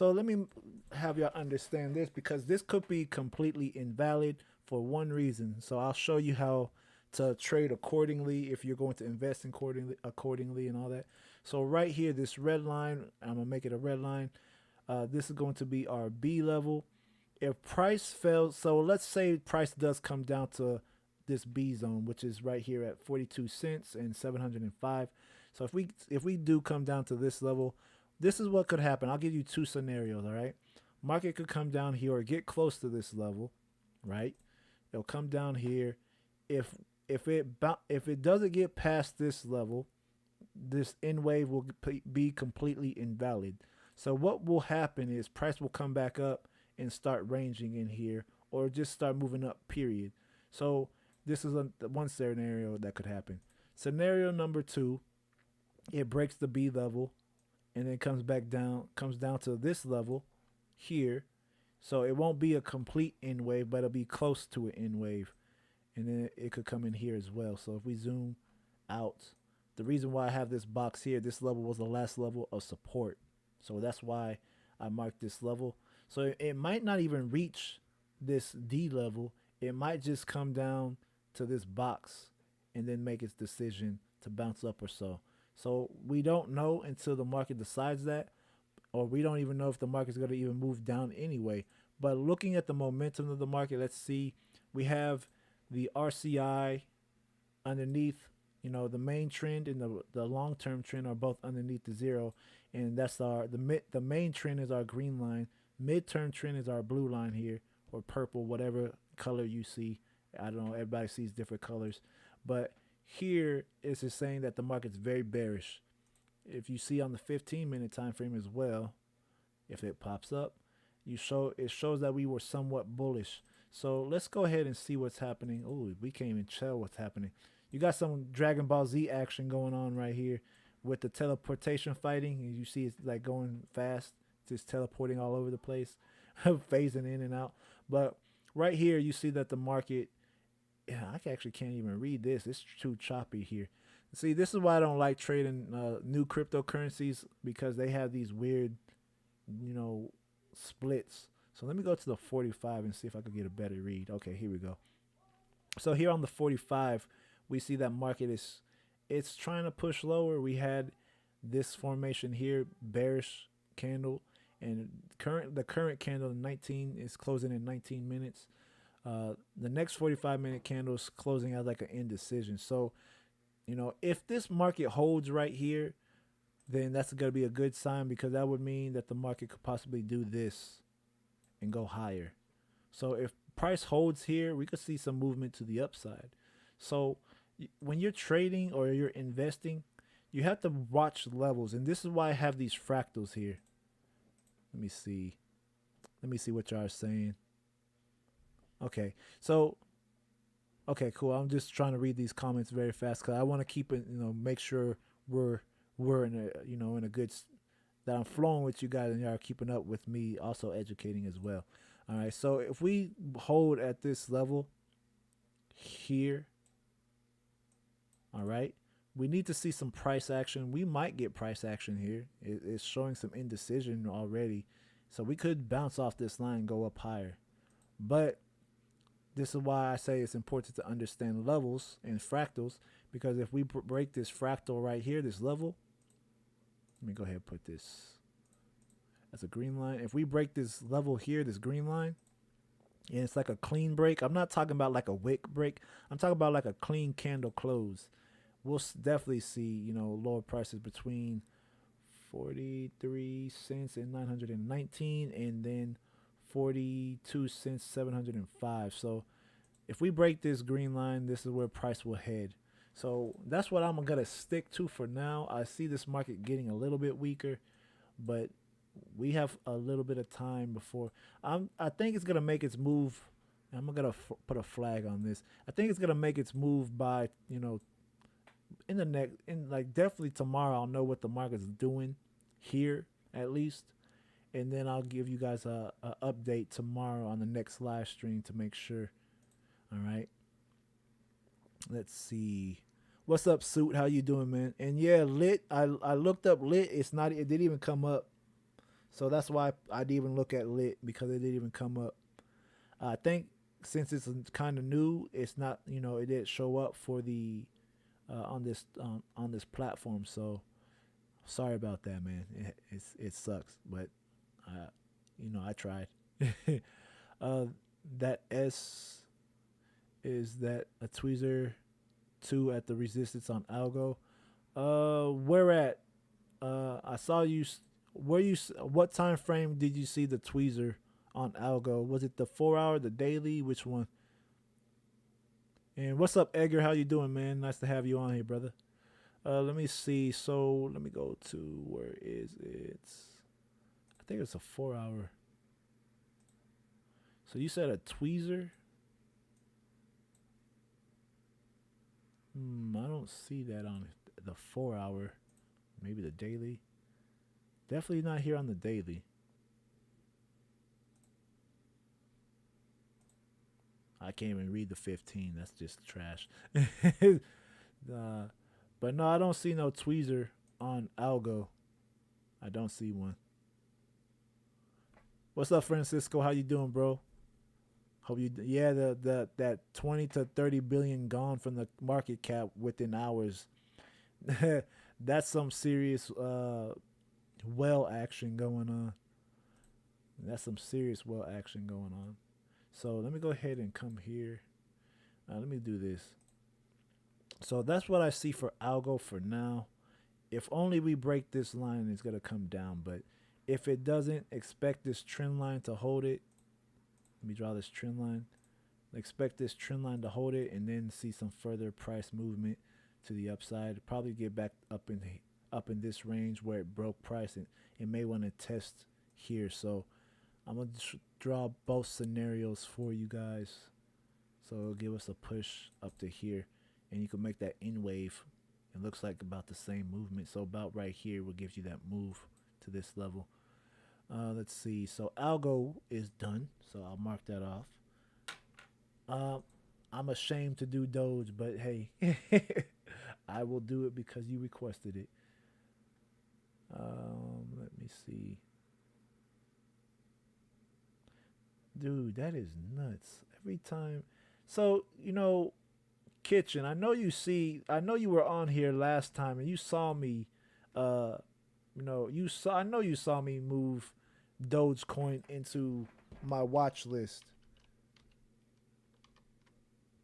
let me have y'all understand this because this could be completely invalid for one reason. So I'll show you how to trade accordingly if you're going to invest in accordingly and all that. So right here, this red line, I'm gonna make it a red line. This is going to be our B level. If price fails, so let's say price does come down to this B zone, which is right here at 42 cents and 705. So if we do come down to this level, this is what could happen. I'll give you two scenarios, all right? Market could come down here or get close to this level, right? It'll come down here. If it doesn't get past this level, this N wave will be completely invalid. So what will happen is price will come back up and start ranging in here, or just start moving up, period. So this is one scenario that could happen. Scenario number two, it breaks the B level and then comes down to this level here. So it won't be a complete N wave, but it'll be close to an N wave. And then it could come in here as well. So if we zoom out, the reason why I have this box here, this level was the last level of support. So that's why I marked this level. So it might not even reach this D level. It might just come down to this box and then make its decision to bounce up or so. So we don't know until the market decides that, or we don't even know if the market's going to even move down anyway. But looking at the momentum of the market, let's see. We have the RCI underneath, the main trend and the long-term trend are both underneath the zero, and that's the main trend is our green line. Midterm trend is our blue line here, or purple, whatever color you see. I don't know, everybody sees different colors, but here is just saying that the market's very bearish. If you see on the 15-minute time frame as well, if it pops up, it shows that we were somewhat bullish. So let's go ahead and see what's happening. Oh, we can't even tell what's happening. You got some Dragon Ball Z action going on right here with the teleportation fighting, and you see it's like going fast, just teleporting all over the place, phasing in and out. But right here, you see that the market, I actually can't even read this. It's too choppy here. See, this is why I don't like trading new cryptocurrencies, because they have these weird, splits. So let me go to the 45 and see if I could get a better read. Okay, here we go. So here on the 45, we see that market it's trying to push lower. We had this formation here, bearish candle, and the current candle 19 is closing in 19 minutes. The next 45-minute candle is closing as like an indecision. So, if this market holds right here, then that's going to be a good sign, because that would mean that the market could possibly do this and go higher. So if price holds here, we could see some movement to the upside. So when you're trading or you're investing, you have to watch levels, and this is why I have these fractals here. Let me see what y'all are saying. Okay, so okay, cool. I'm just trying to read these comments very fast because I want to keep it, make sure we're in a in a good, that I'm flowing with you guys and y'all are keeping up with me, also educating as well. All right, so if we hold at this level here, all right, we need to see some price action. We might get price action here. It's showing some indecision already, so we could bounce off this line and go up higher. But this is why I say it's important to understand levels and fractals, because if we break this fractal right here, this level, let me go ahead and put this as a green line. If we break this level here, this green line, and it's like a clean break, I'm not talking about like a wick break, I'm talking about like a clean candle close, we'll definitely see, lower prices between 43 cents and 919, and then 42 cents 705. So if we break this green line, this is where price will head. So that's what I'm gonna stick to for now. I see this market getting a little bit weaker, but we have a little bit of time before I think it's gonna make its move. I'm gonna put a flag on this. I think it's gonna make its move by definitely tomorrow. I'll know what the market's doing here at least, and then I'll give you guys a update tomorrow on the next live stream to make sure. All right, let's see. What's up, Suit? How you doing, man? And yeah, Lit, I looked up Lit. It didn't even come up, so that's why I didn't even look at Lit, because it didn't even come up. I think since it's kind of new, it's not, you know, it didn't show up for the on this platform. So sorry about that, man. It sucks, but you know, I tried. uh, that S, is that a tweezer two at the resistance on algo? Where at? I saw you. Where you? What time frame did you see the tweezer on algo? Was it the 4 hour, the daily? Which one? And what's up, Edgar? How you doing, man? Nice to have you on here, brother. Let me see. So let me go to, where is it? I think it's a 4 hour. So you said a tweezer? I don't see that on the 4 hour. Maybe the daily. Definitely not here on the daily. I can't even read the 15. That's just trash. But no, I don't see no tweezer on algo. I don't see one. What's up, Francisco? How you doing, bro? Hope you. Yeah, the that 20 to 30 billion gone from the market cap within hours. That's some serious well action going on. That's some serious well action going on. So let me go ahead and come here. Let me do this. So that's what I see for algo for now. If only we break this line, it's gonna come down. But if it doesn't, expect this trend line to hold it. Let me draw this trend line. Expect this trend line to hold it, and then see some further price movement to the upside. Probably get back up in this range where it broke price, and it may want to test here. So I'm gonna draw both scenarios for you guys. So it'll give us a push up to here, and you can make that in wave. It looks like about the same movement. So about right here will give you that move to this level. Let's see. So algo is done. So I'll mark that off. I'm ashamed to do Doge, but hey, I will do it because you requested it. Let me see. Dude, that is nuts. Every time. So, you know, Kitchen, I know you were on here last time and you saw me I know you saw me move Dogecoin into my watch list.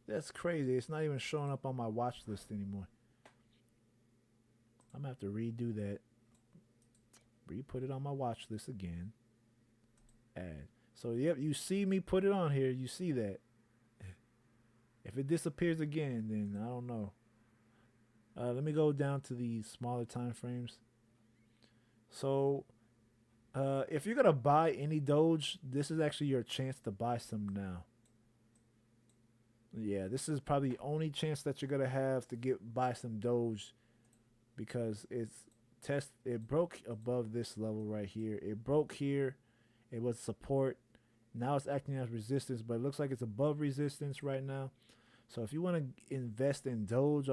That's crazy. It's not even showing up on my watch list anymore. I'm gonna have to redo that. Re-put it on my watch list again. Add. So yep, you see me put it on here. You see that. If it disappears again, then I don't know. Let me go down to the smaller time frames. So if you're gonna buy any Doge, this is actually your chance to buy some now. Yeah, this is probably the only chance that you're gonna have to buy some Doge, because it broke above this level right here. It broke here. It was support. Now it's acting as resistance, but it looks like it's above resistance right now. So if you want to invest in Doge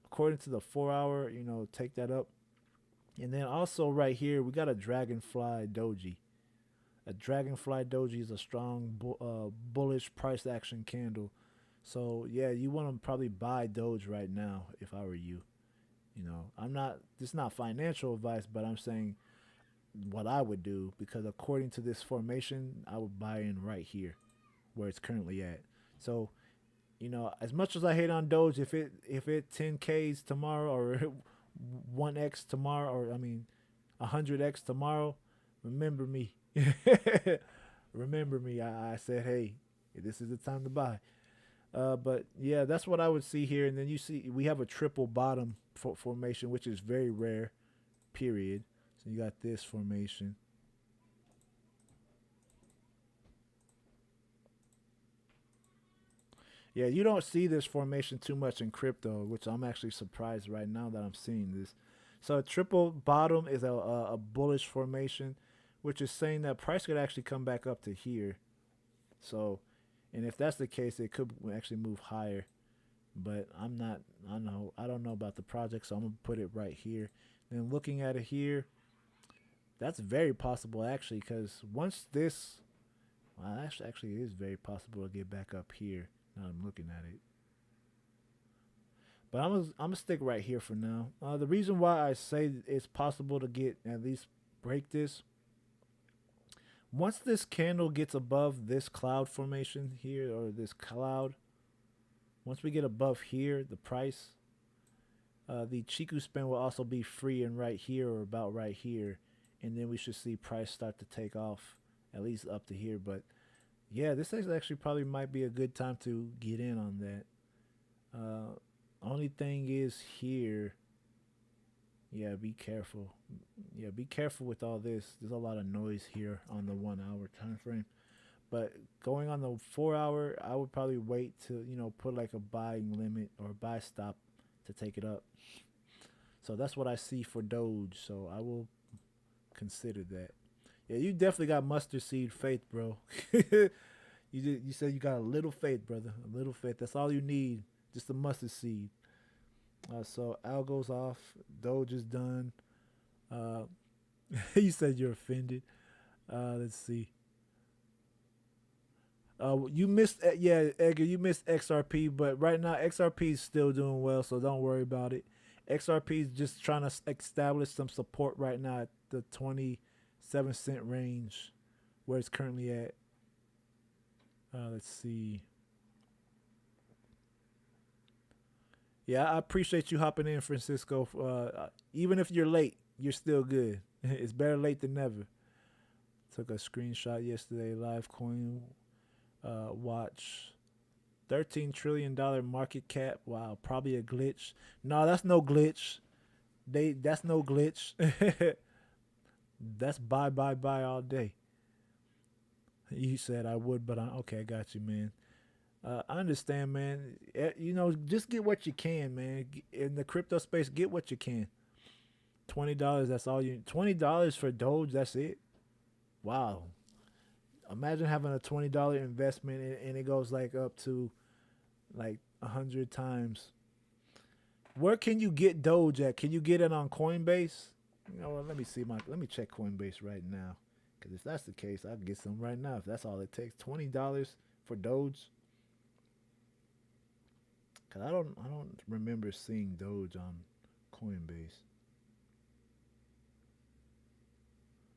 according to the 4 hour, take that up. And then also right here, we got a Dragonfly Doji. A Dragonfly Doji is a strong bullish price action candle. So yeah, you want to probably buy Doge right now if I were you. This is not financial advice, but I'm saying what I would do, because according to this formation, I would buy in right here where it's currently at. So, as much as I hate on Doge, if it 10Ks tomorrow, or 1x tomorrow, or 100x tomorrow, remember me. Remember me. I said, hey, this is the time to buy. But yeah, that's what I would see here. And then you see we have a triple bottom formation, which is very rare, period. So you got this formation. Yeah, you don't see this formation too much in crypto, which I'm actually surprised right now that I'm seeing this. So a triple bottom is a bullish formation, which is saying that price could actually come back up to here. So, and if that's the case, it could actually move higher. But I don't know about the project, so I'm gonna put it right here. Then looking at it here, that's very possible actually, because once this Well, actually, it is very possible to get back up here. Now I'm looking at it. But I'm gonna stick right here for now. The reason why I say it's possible to get at least break this, once this candle gets above this cloud formation here, or this cloud, once we get above here, the price, the Chiku spin will also be free and right here or about right here, and then we should see price start to take off, at least up to here. But yeah, this is actually probably might be a good time to get in on that. Only thing is here, yeah, be careful. Yeah, be careful with all this. There's a lot of noise here on the 1 hour time frame. But going on the 4 hour, I would probably wait to, put like a buying limit or buy stop to take it up. So that's what I see for Doge. So I will consider that. Yeah, you definitely got mustard seed faith, bro. You said you got a little faith, brother. A little faith. That's all you need. Just a mustard seed. So Algo's off. Doge is done. Uh, you said you're offended. Let's see. You missed, yeah, Edgar. You missed XRP, but right now XRP is still doing well, so don't worry about it. XRP is just trying to establish some support right now at the 27 cent range, where it's currently at. Let's see. Yeah, I appreciate you hopping in, Francisco. Even if you're late, you're still good. It's better late than never. Took a screenshot yesterday. Live coin watch. $13 trillion market cap. Wow, probably a glitch. No, that's no glitch. That's no glitch. That's buy all day. You said I would, but okay. I got you, man. I understand, man. Just get what you can, man. In the crypto space, get what you can. $20. That's all you. $20 for Doge. That's it. Wow. Imagine having a $20 investment and it goes like up to like 100 times. Where can you get Doge at? Can you get it on Coinbase? Let me see let me check Coinbase right now. Because if that's the case, I can get some right now. If that's all it takes, $20 for Doge. Cause I don't remember seeing Doge on Coinbase.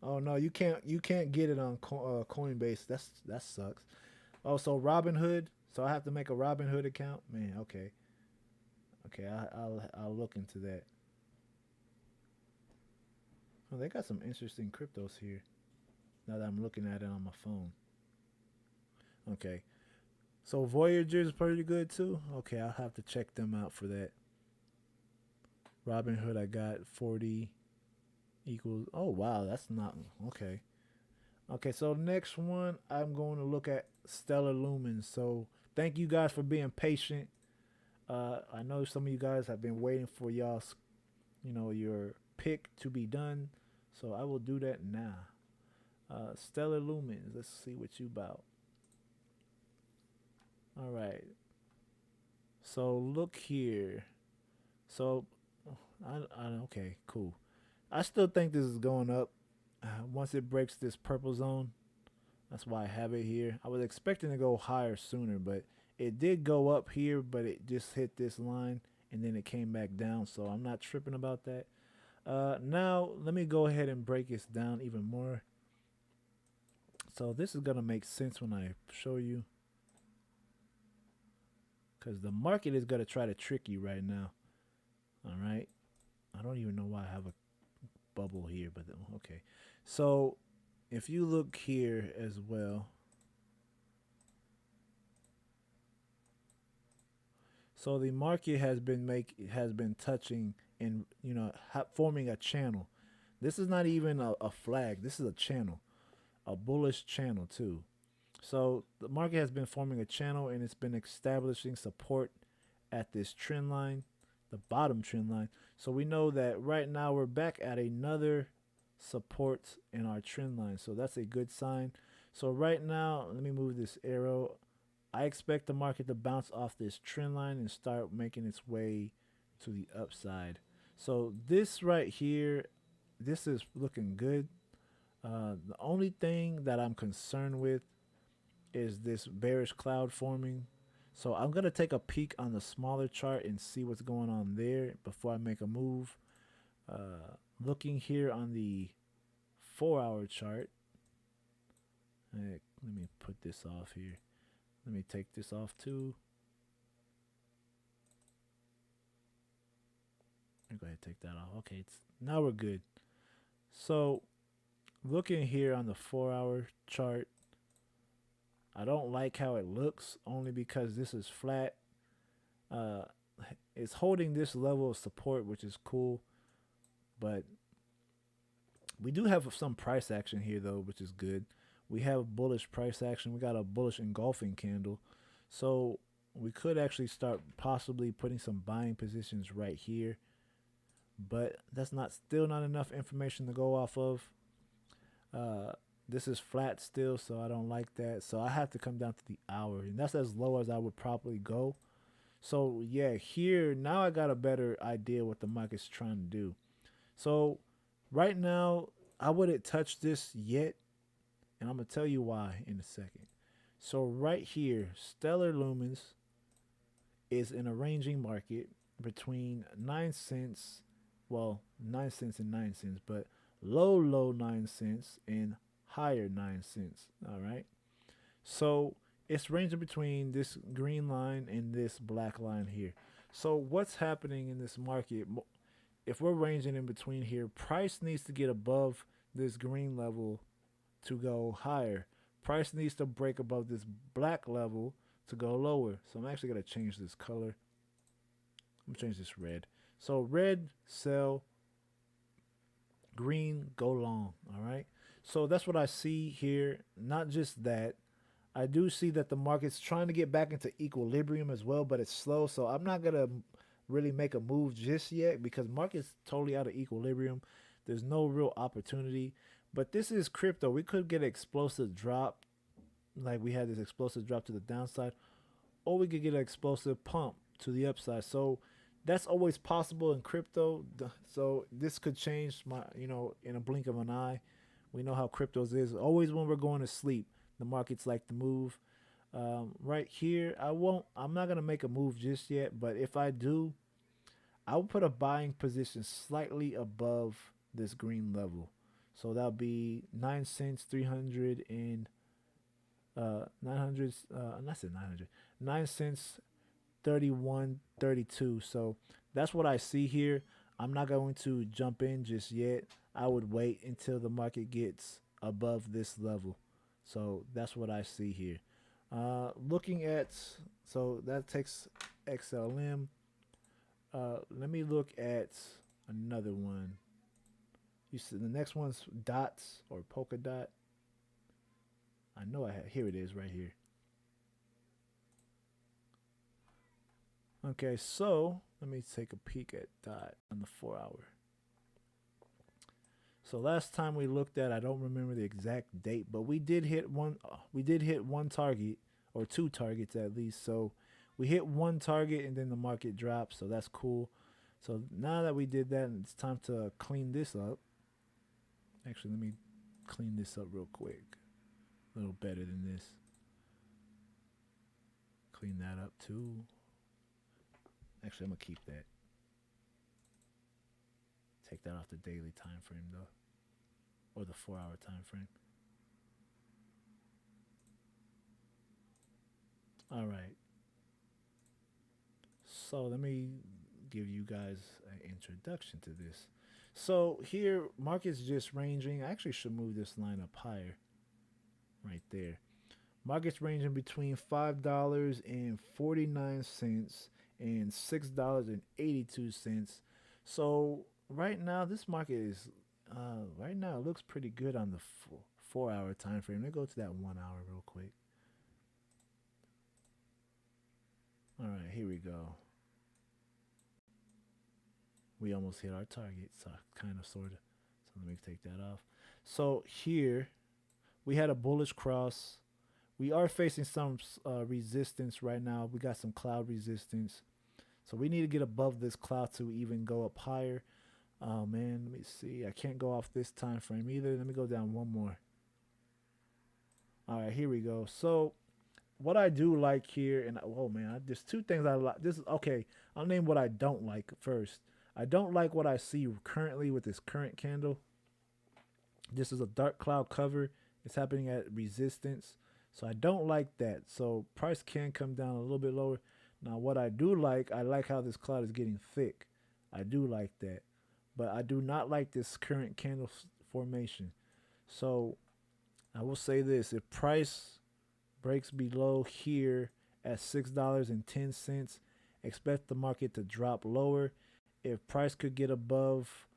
Oh no, you can't get it on Coinbase. That sucks. Oh, so Robinhood. So I have to make a Robinhood account. Man, okay, okay. I'll look into that. Oh, they got some interesting cryptos here. Now that I'm looking at it on my phone. Okay, so Voyager is pretty good too. Okay, I'll have to check them out for that. Robinhood, I got 40 equals. Oh wow, that's not okay. Okay, so next one I'm going to look at Stellar Lumens. So thank you guys for being patient. I know some of you guys have been waiting for y'all's, your pick to be done. So I will do that now. Stellar Lumens. Let's see what you about. All right. So look here. So okay, cool. I still think this is going up. Once it breaks this purple zone, that's why I have it here. I was expecting to go higher sooner, but it did go up here, but it just hit this line and then it came back down. So I'm not tripping about that. Now let me go ahead and break this down even more. So this is gonna make sense when I show you, because the market is gonna try to trick you right now. All right. I don't even know why I have a bubble here, but okay. So if you look here as well, so the market has been touching and forming a channel. This is not even a flag. This is a channel, a bullish channel too. So the market has been forming a channel and it's been establishing support at this trend line, the bottom trend line. So we know that right now we're back at another support in our trend line. So that's a good sign. So right now, let me move this arrow. I expect the market to bounce off this trend line and start making its way to the upside. So this right here, this is looking good. The only thing that I'm concerned with is this bearish cloud forming. So I'm going to take a peek on the smaller chart and see what's going on there before I make a move. Looking here on the 4-hour chart. Let me put this off here. Let me take this off too. I'm going to take that off. Okay, now we're good. So looking here on the 4-hour chart, I don't like how it looks only because this is flat. It's holding this level of support, which is cool, but we do have some price action here though, which is good. We have bullish price action. We got a bullish engulfing candle, so we could actually start possibly putting some buying positions right here, but that's still not enough information to go off of. This is flat still, so I don't like that. So I have to come down to the hour, and that's as low as I would probably go. So yeah, here now I got a better idea what the market's trying to do. So right now I wouldn't touch this yet, and I'm gonna tell you why in a second. So right here, Stellar Lumens is in a ranging market between 9 cents, well, 9 cents and 9 cents, but low 9 cents and higher 9 cents. All right, so it's ranging between this green line and this black line here. So what's happening in this market, if we're ranging in between here, price needs to get above this green level to go higher. Price needs to break above this black level to go lower. So I'm actually going to change this color. I'm going to change this red. So red, sell, green, go long. All right, so that's what I see here. Not just that, I do see that the market's trying to get back into equilibrium as well, but it's slow. So I'm not going to really make a move just yet because market's totally out of equilibrium. There's no real opportunity. But this is crypto. We could get an explosive drop, like we had this explosive drop to the downside, or we could get an explosive pump to the upside. So that's always possible in crypto. So this could change in a blink of an eye. We know how cryptos is. Always when we're going to sleep, the markets like to move. Right here, I'm not gonna make a move just yet, but if I do, I will put a buying position slightly above this green level. So that'll be 9 cents, 300 and 900. Not said 900. 9 cents, 31.32. So that's what I see here. I'm not going to jump in just yet. I would wait until the market gets above this level. So that's what I see here. Looking at, so that takes XLM. Let me look at another one. You see the next one's dots or polka dot. I know I have, here it is right here. Okay, so let me take a peek at dot on the 4-hour. So last time we looked at, I don't remember the exact date, but we did hit one target, or 2 targets at least. So we hit 1 target and then the market dropped, so that's cool. So now that we did that, it's time to clean this up. Actually, let me clean this up real quick. A little better than this. Clean that up too. Actually, I'm gonna keep that. Take that off the daily time frame though, or the 4-hour time frame. All right. So let me give you guys an introduction to this. So here, market's just ranging. I actually should move this line up higher. Right there. Market's ranging between $5.49 and $6.82. So right now, this market is right now it looks pretty good on the 4-hour time frame. Let me go to that 1 hour real quick. All right, here we go. We almost hit our target, so kind of, sort of. So let me take that off. So here, we had a bullish cross. We are facing some resistance right now. We got some cloud resistance. So we need to get above this cloud to even go up higher. Oh, man, let me see. I can't go off this time frame either. Let me go down one more. All right, here we go. So what I do like here, and oh man, there's two things I like. This is okay. I'll name what I don't like first. I don't like what I see currently with this current candle. This is a dark cloud cover. It's happening at resistance. So I don't like that. So price can come down a little bit lower. Now what I do like, I like how this cloud is getting thick. I do like that. But I do not like this current candle formation. So I will say this, if price breaks below here at $6.10, expect the market to drop lower. If price could get above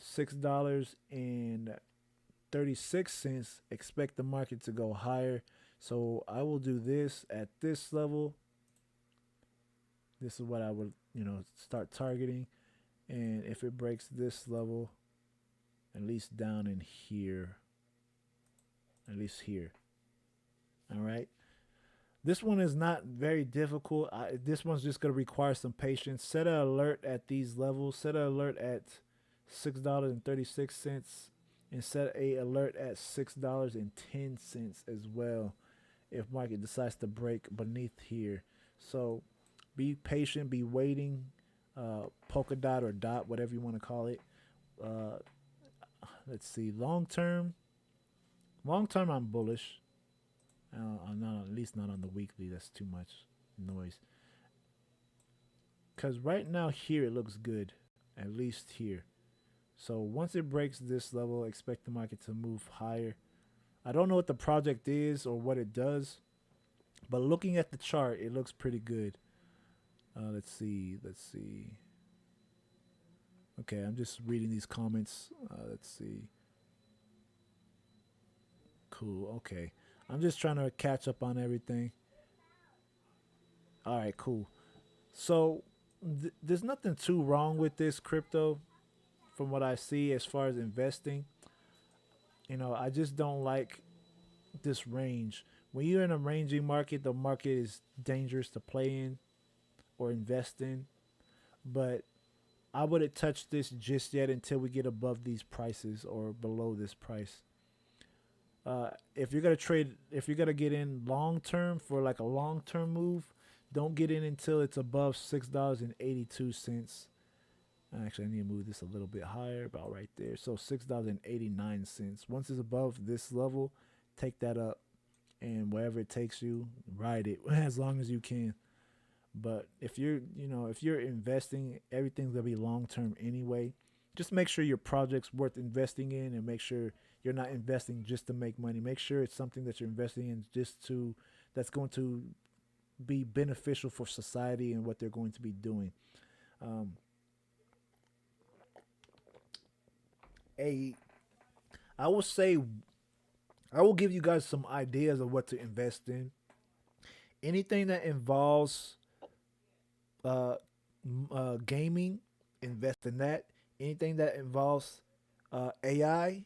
$6.36, expect the market to go higher. So I will do this at this level. This is what I would, start targeting. And if it breaks this level, at least down in here, at least here. All right. This one is not very difficult. This one's just going to require some patience. Set an alert at these levels. Set an alert at $6.36 and set a alert at $6.10 as well if market decides to break beneath here. So be patient, be waiting. Polka dot or dot, whatever you want to call it. Let's see. Long term, I'm bullish. I'm not, at least not on the weekly. That's too much noise. Because right now here it looks good, at least here. So once it breaks this level, expect the market to move higher. I don't know what the project is or what it does, but looking at the chart, it looks pretty good. Let's see. Okay, I'm just reading these comments. Let's see. Cool. Okay. I'm just trying to catch up on everything. All right, cool. So there's nothing too wrong with this crypto from what I see as far as investing. I just don't like this range. When you're in a ranging market, the market is dangerous to play in or invest in. But I wouldn't touch this just yet until we get above these prices or below this price. If you're gonna trade, if you're gonna get in long term for like a long term move, don't get in until it's above $6.82. Actually, I need to move this a little bit higher, about right there. So $6.89. Once it's above this level, take that up, and wherever it takes you, ride it as long as you can. But if you're investing, everything's gonna be long term anyway. Just make sure your project's worth investing in, and make sure you're not investing just to make money. Make sure it's something that you're investing in that's going to be beneficial for society and what they're going to be doing. Um, a I will say I will give you guys some ideas of what to invest in. Anything that involves uh, gaming, invest in that. Anything that involves AI,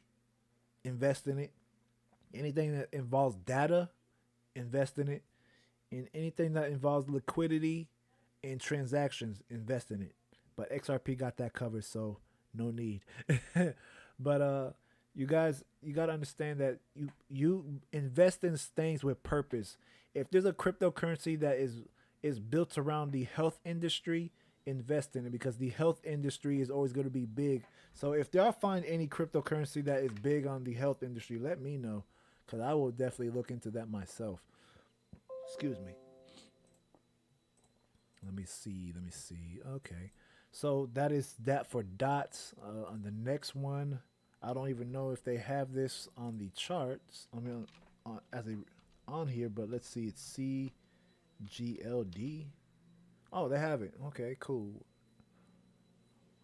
invest in it. Anything that involves data, invest in it. And anything that involves liquidity and transactions, invest in it. But XRP got that covered, so no need. But you guys, you gotta understand that you invest in things with purpose. If there's a cryptocurrency that is built around the health industry, invest in it because the health industry is always going to be big. So if y'all find any cryptocurrency that is big on the health industry, let me know because I will definitely look into that myself. Excuse me. Let me see. Okay. So that is that for dots. On the next one, I don't even know if they have this on the charts. I mean, as a on here, but let's see. It's CGLD. Oh, they have it. Okay, cool.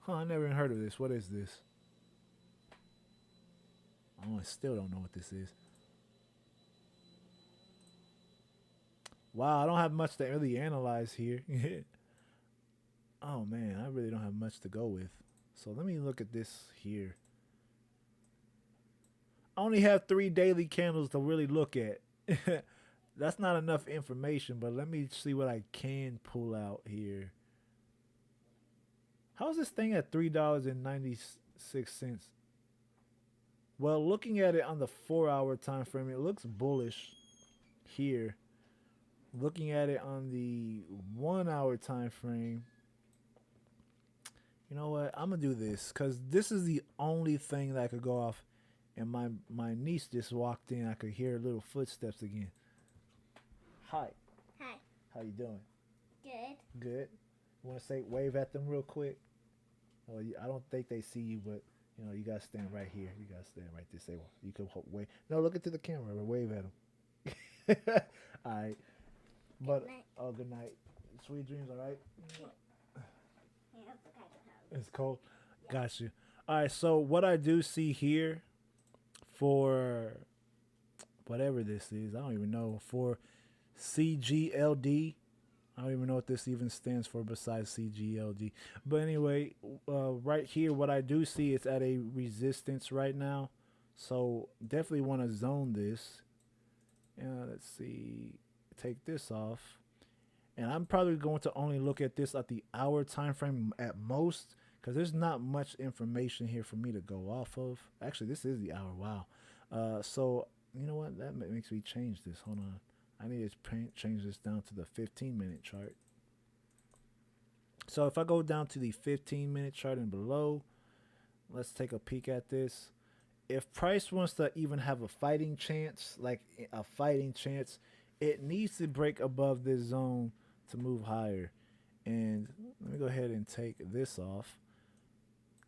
Huh, I never even heard of this. What is this? Oh, I still don't know what this is. Wow, I don't have much to really analyze here. Oh man, I really don't have much to go with. So let me look at this here. I only have 3 daily candles to really look at. That's not enough information, but let me see what I can pull out here. How's this thing at $3.96? Well, looking at it on the 4-hour time frame, it looks bullish here. looking at it on the 1 hour time frame, you know what? I'm gonna do this because this is the only thing that could go off. And my niece just walked in. I could hear little footsteps again. Hi. Hi. How you doing? Good. Good. You want to say wave at them real quick? Oh, I don't think they see you, but you know you gotta stand right here. You gotta stand right there. Say you can wave. No, look into the camera. Wave at them. All right. But Good night. oh, good night. Sweet dreams. All right. Yeah, it's kind of It's cold. Yeah. Got you. All right. So what I do see here for whatever this is, I don't even know, for CGLD. I don't even know what this even stands for besides CGLD. But anyway, right here, what I do see is at a resistance right now. So definitely want to zone this. Let's see. Take this off. And I'm probably going to only look at this at the hour time frame at most, because there's not much information here for me to go off of. Actually, this is the hour. Wow. So you know what? That makes me change this. Hold on. I need to change this down to the 15-minute chart. So if I go down to the 15-minute chart and below, let's take a peek at this. If price wants to even have a fighting chance, it needs to break above this zone to move higher. And let me go ahead and take this off,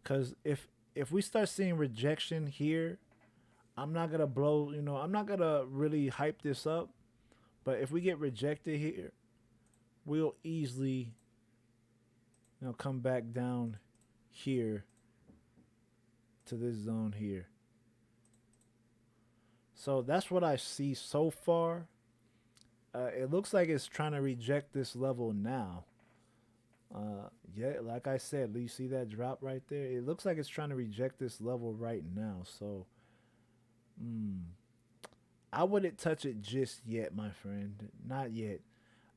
because if we start seeing rejection here, I'm not gonna blow. I'm not gonna really hype this up. But if we get rejected here, we'll easily, come back down here to this zone here. So that's what I see so far. It looks like it's trying to reject this level now. Yeah, like I said, you see that drop right there? It looks like it's trying to reject this level right now. So, I wouldn't touch it just yet, my friend. Not yet.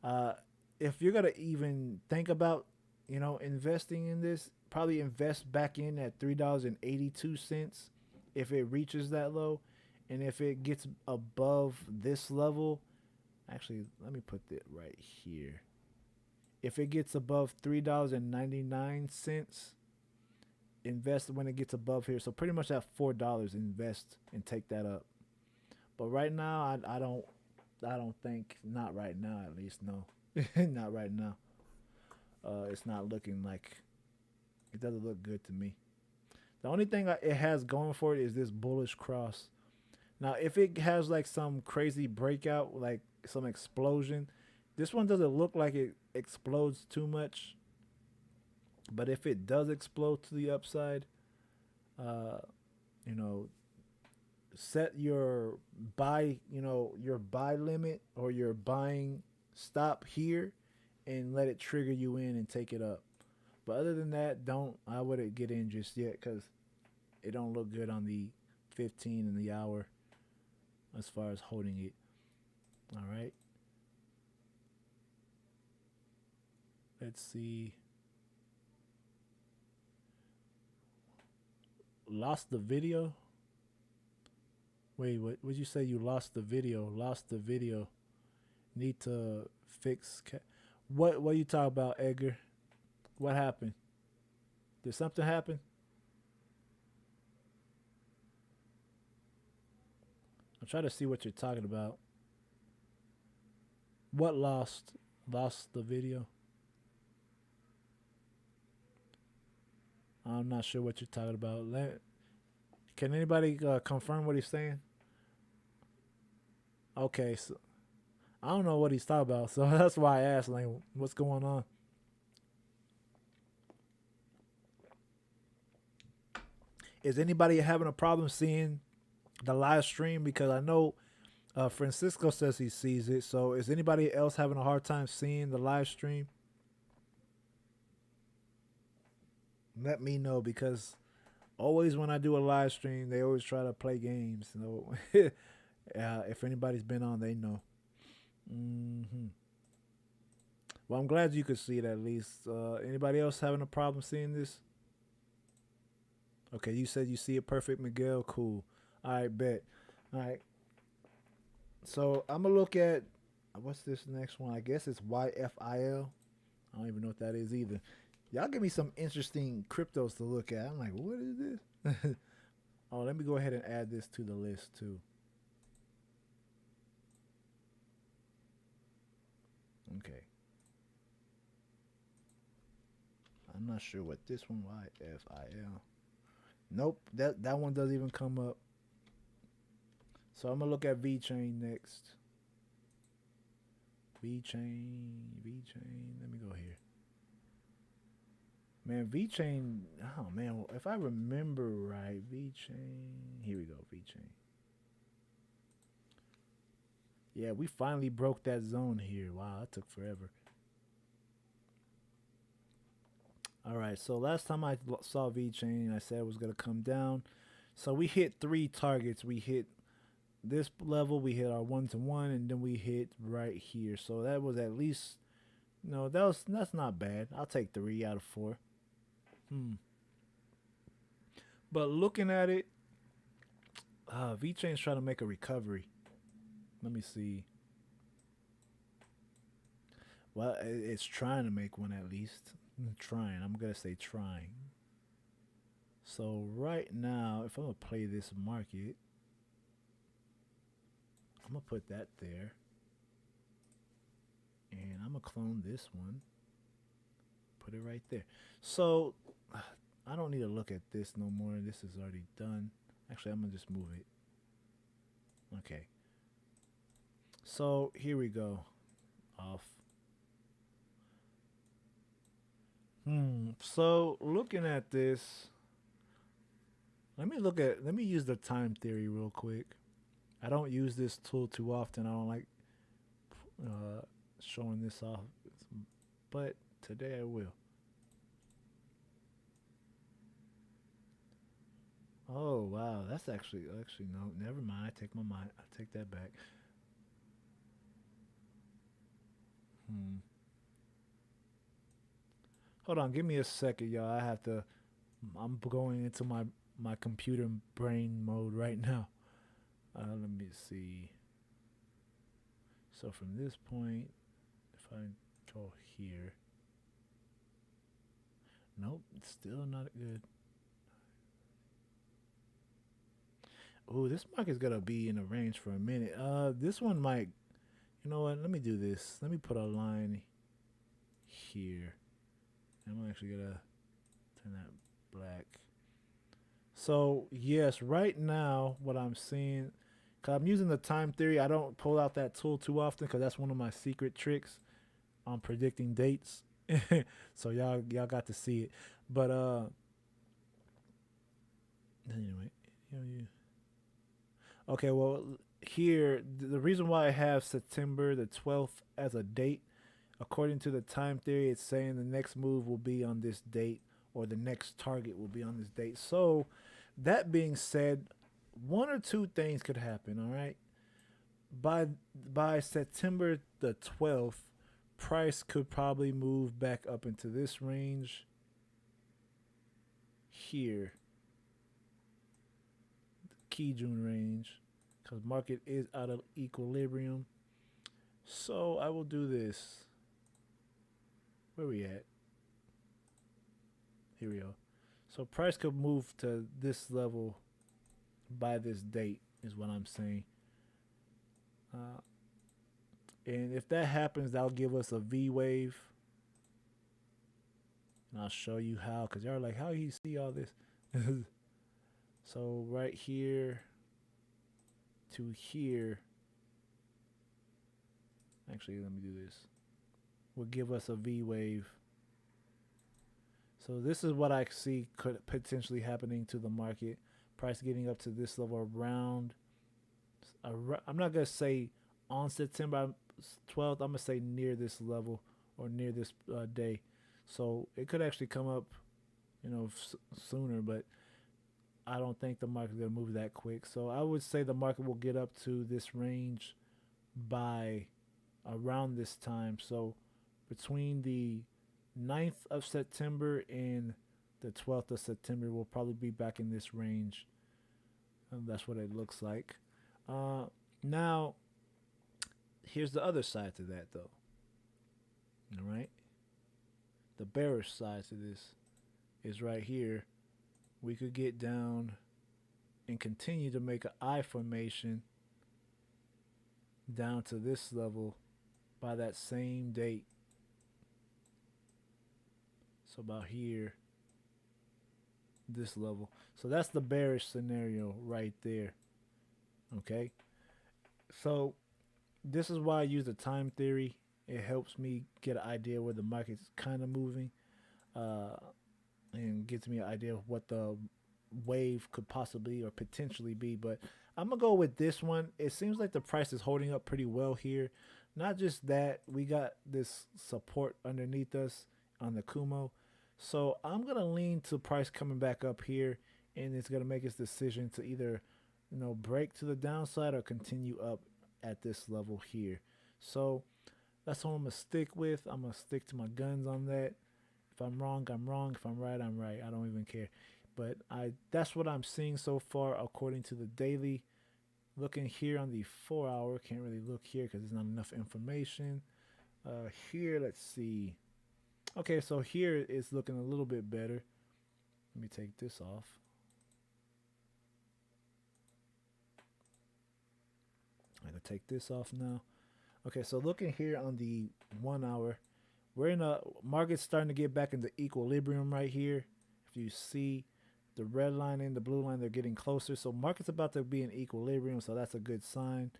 Uh, if you're gonna even think about, investing in this, probably invest back in at $3.82 if it reaches that low, and if it gets above this level, actually, let me put it right here. If it gets above $3.99, invest when it gets above here. So pretty much at $4, invest and take that up. But right now, I don't think, not right now at least, no. Not right now. It's not looking like, it doesn't look good to me. The only thing it has going for it is this bullish cross. Now, if it has like some crazy breakout, like some explosion, this one doesn't look like it explodes too much. But if it does explode to the upside, uh, you know, set your buy limit or your buying stop here and let it trigger you in and take it up. But other than that, I wouldn't get in just yet because it don't look good on the 15 and the hour as far as holding it. All right. Let's see. Lost the video? Wait, what would you say? You lost the video? Lost the video. Need to fix. What you talking about, Edgar? What happened? Did something happen? I'm trying to see what you're talking about. What lost? Lost the video? I'm not sure what you're talking about. Can anybody confirm what he's saying? Okay, so I don't know what he's talking about, so that's why I asked, like, what's going on? Is anybody having a problem seeing the live stream? Because I know Francisco says he sees it. So is anybody else having a hard time seeing the live stream? Let me know, because always when I do a live stream, they always try to play games. So if anybody's been on, they know. Well, I'm glad you could see it at least. Anybody else having a problem seeing this? Okay, you said you see it perfect, Miguel. Cool. All right, bet. All right. So I'm gonna look at What's this next one? I guess it's YFIL. I don't even know what that is either. Y'all give me some interesting cryptos to look at. I'm like, what is this? Oh, let me go ahead and add this to the list too. Okay. I'm not sure what this one YFIL. Nope, that one doesn't even come up. So I'm gonna look at VeChain next. VeChain. Let me go here. Man, VeChain. Oh man, if I remember right, VeChain. Here we go, VeChain. Yeah, we finally broke that zone here. Wow, that took forever. All right, so last time I saw VeChain, I said it was gonna come down. So we hit three targets. We hit this level, we hit our 1-to-1, and then we hit right here. So that was at least, no, that's not bad. I'll take 3 out of 4. Hmm. But looking at it, VeChain's trying to make a recovery. Let me see. Well, it's trying to make one at least. Trying. I'm gonna say trying. So right now, if I'm gonna play this market, I'm gonna put that there, and I'm gonna clone this one, put it right there. So I don't need to look at this no more. This is already done. Actually, I'm gonna just move it. Okay. So here we go. Off. So looking at this, let me use the time theory real quick. I don't use this tool too often. I don't like uh, showing this off, but today I will. Oh wow, that's actually no, never mind. I take that back. Hmm. Hold on, give me a second, y'all. I have to. I'm going into my computer brain mode right now. Let me see. So from this point, if I go here, nope, it's still not good. Oh, this market's gonna be in the range for a minute. This one might. You know what? Let me do this. Let me put a line here. I'm actually gonna turn that black. So yes, right now what I'm seeing, cause I'm using the time theory. I don't pull out that tool too often because that's one of my secret tricks on predicting dates. So y'all got to see it. But anyway, okay. Well, here the reason why I have September the 12th as a date, according to the time theory, it's saying the next move will be on this date or the next target will be on this date. So that being said, one or two things could happen, all right? By by September the 12th, price could probably move back up into this range here, key June range, because market is out of equilibrium. So I will do this. Where we at? Here we go. So price could move to this level by this date is what I'm saying. Uh, and if that happens, that'll give us a V wave. And I'll show you how, because y'all are like, how do you see all this? So right here to here, actually, let me do this, will give us a V wave. So this is what I see could potentially happening to the market. Price getting up to this level around. I'm not gonna say on September 12th. I'm gonna say near this level or near this day. So it could actually come up, sooner. But I don't think the market's gonna move that quick. So I would say the market will get up to this range by around this time. So between the 9th of September and the 12th of September, we'll probably be back in this range. And that's what it looks like. Now, Here's the other side to that, though. All right. The bearish side to this is right here. We could get down and continue to make an I formation down to this level by that same date. So about here, this level. So that's the bearish scenario right there. Okay. So this is why I use the time theory. It helps me get an idea where the market's kind of moving, and gives me an idea of what the wave could possibly or potentially be. But I'm gonna go with this one. It seems like the price is holding up pretty well here. Not just that, we got this support underneath us on the Kumo. So I'm gonna lean to price coming back up here, and it's gonna make its decision to either, break to the downside or continue up at this level here. So that's what I'm gonna stick with. I'm gonna stick to my guns on that. If I'm wrong, I'm wrong. If I'm right, I'm right. I don't even care. But that's what I'm seeing so far according to the daily. Looking here on the 4-hour, can't really look here because there's not enough information. Here, let's see. Okay, so here it's looking a little bit better. Let me take this off. I'm gonna take this off now. Okay, so looking here on the 1-hour, we're in a market starting to get back into equilibrium right here. If you see the red line and the blue line, they're getting closer. So market's about to be in equilibrium, so that's a good sign.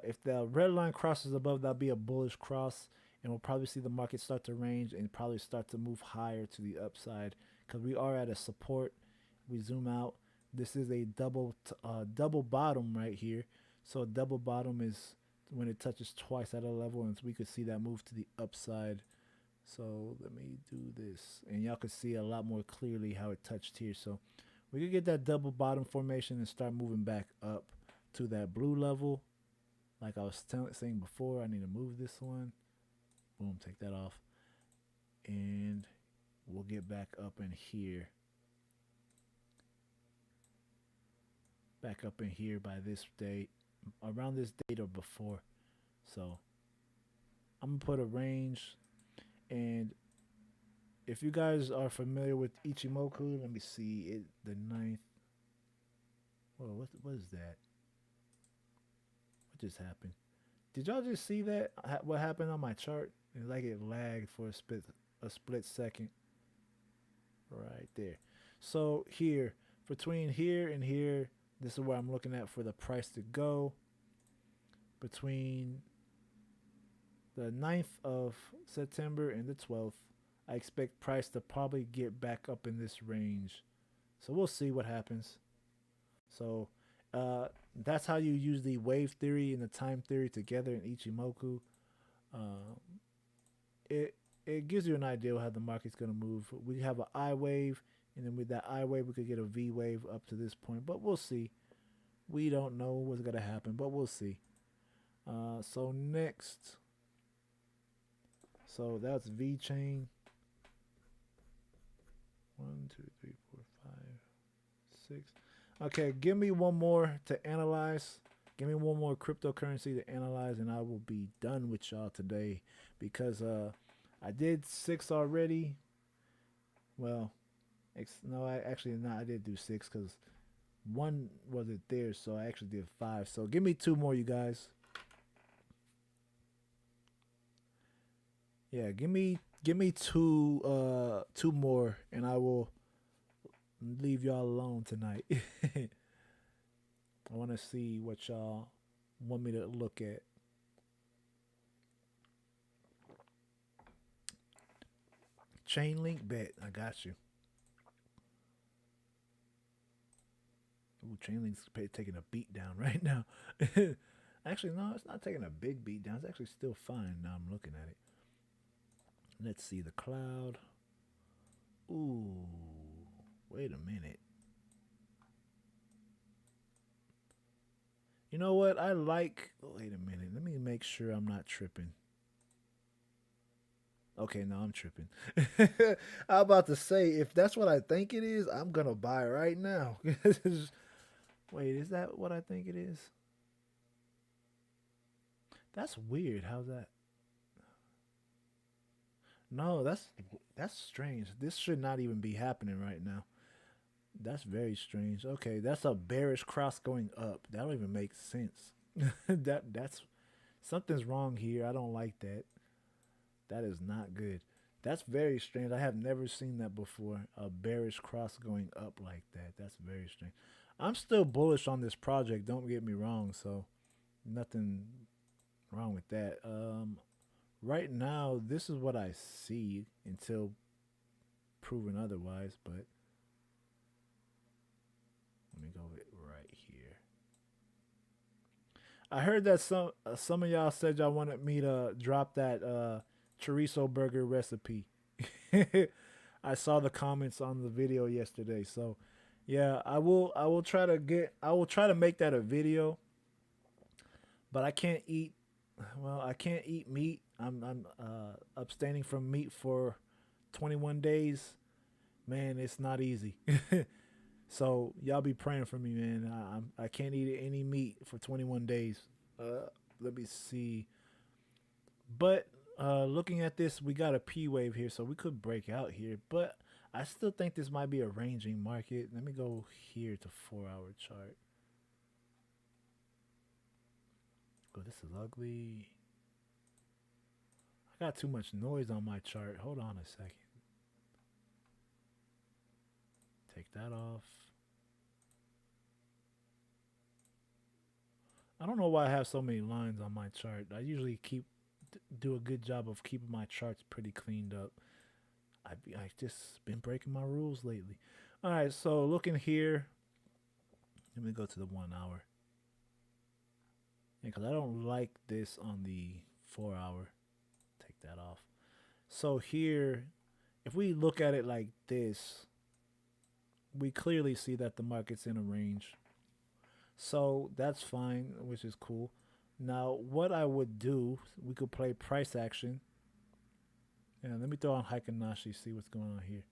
If the red line crosses above, that'll be a bullish cross, and we'll probably see the market start to range and probably start to move higher to the upside because we are at a support. We zoom out. This is a double bottom right here. So a double bottom is when it touches twice at a level, and we could see that move to the upside. So let me do this, and y'all can see a lot more clearly how it touched here. So we could get that double bottom formation and start moving back up to that blue level. Like I was saying before, I need to move this one. Boom, take that off. And we'll get back up in here. Back up in here by this date, around this date or before. So I'm going to put a range. And if you guys are familiar with Ichimoku, let me see it. The 9th. Whoa, what is that? What just happened? Did y'all just see that? What happened on my chart? It's like it lagged for a split second. Right there. So here, between here and here, this is where I'm looking at for the price to go. Between the 9th of September and the 12th, I expect price to probably get back up in this range. So we'll see what happens. So that's how you use the wave theory and the time theory together in Ichimoku. It gives you an idea of how the market's going to move. We have an I wave, and then with that I wave, we could get a V wave up to this point. But we'll see. We don't know what's going to happen, but we'll see. So next. So that's V chain. 1, 2, 3, 4, 5, 6. Okay, give me one more to analyze. Give me one more cryptocurrency to analyze, and I will be done with y'all today. Because I did 6 already. Well, no, I actually not. I did do 6 because 1 wasn't there, so I actually did 5. So give me 2 more, you guys. Yeah, give me 2 more, and I will leave y'all alone tonight. I want to see what y'all want me to look at. Chain link bet. I got you. Ooh, chain link's taking a beat down right now. Actually, no, it's not taking a big beat down. It's actually still fine now I'm looking at it. Let's see the cloud. Ooh, wait a minute. You know what? Wait a minute. Let me make sure I'm not tripping. Okay, no, I'm tripping. I'm about to say, if that's what I think it is, I'm going to buy right now. Wait, is that what I think it is? That's weird. How's that? No, that's strange. This should not even be happening right now. That's very strange. Okay, that's a bearish cross going up. That don't even make sense. That's something's wrong here. I don't like that. That is not good. That's very strange. I have never seen that before. A bearish cross going up like that. That's very strange. I'm still bullish on this project. Don't get me wrong. So nothing wrong with that. Right now, this is what I see until proven otherwise. But let me go with right here. I heard that some of y'all said y'all wanted me to drop that chorizo burger recipe. I saw the comments on the video yesterday. So, yeah, I will try to make that a video, but I can't eat I can't eat meat. I'm abstaining from meat for 21 days. Man, it's not easy. So y'all be praying for me, man. I can't eat any meat for 21 days. Let me see. But looking at this, we got a P wave here, so we could break out here. But I still think this might be a ranging market. Let me go here to 4-hour chart. Oh, this is ugly. I got too much noise on my chart. Hold on a second. Take that off. I don't know why I have so many lines on my chart. I usually do a good job of keeping my charts pretty cleaned up. I just been breaking my rules lately. All right, so looking here, let me go to the 1 hour. Yeah, because I don't like this on the 4-hour. Take that off. So here, if we look at it like this, we clearly see that the market's in a range. So that's fine, which is cool. Now, what I would do, we could play price action. Yeah, let me throw on Hikanashi, see what's going on here.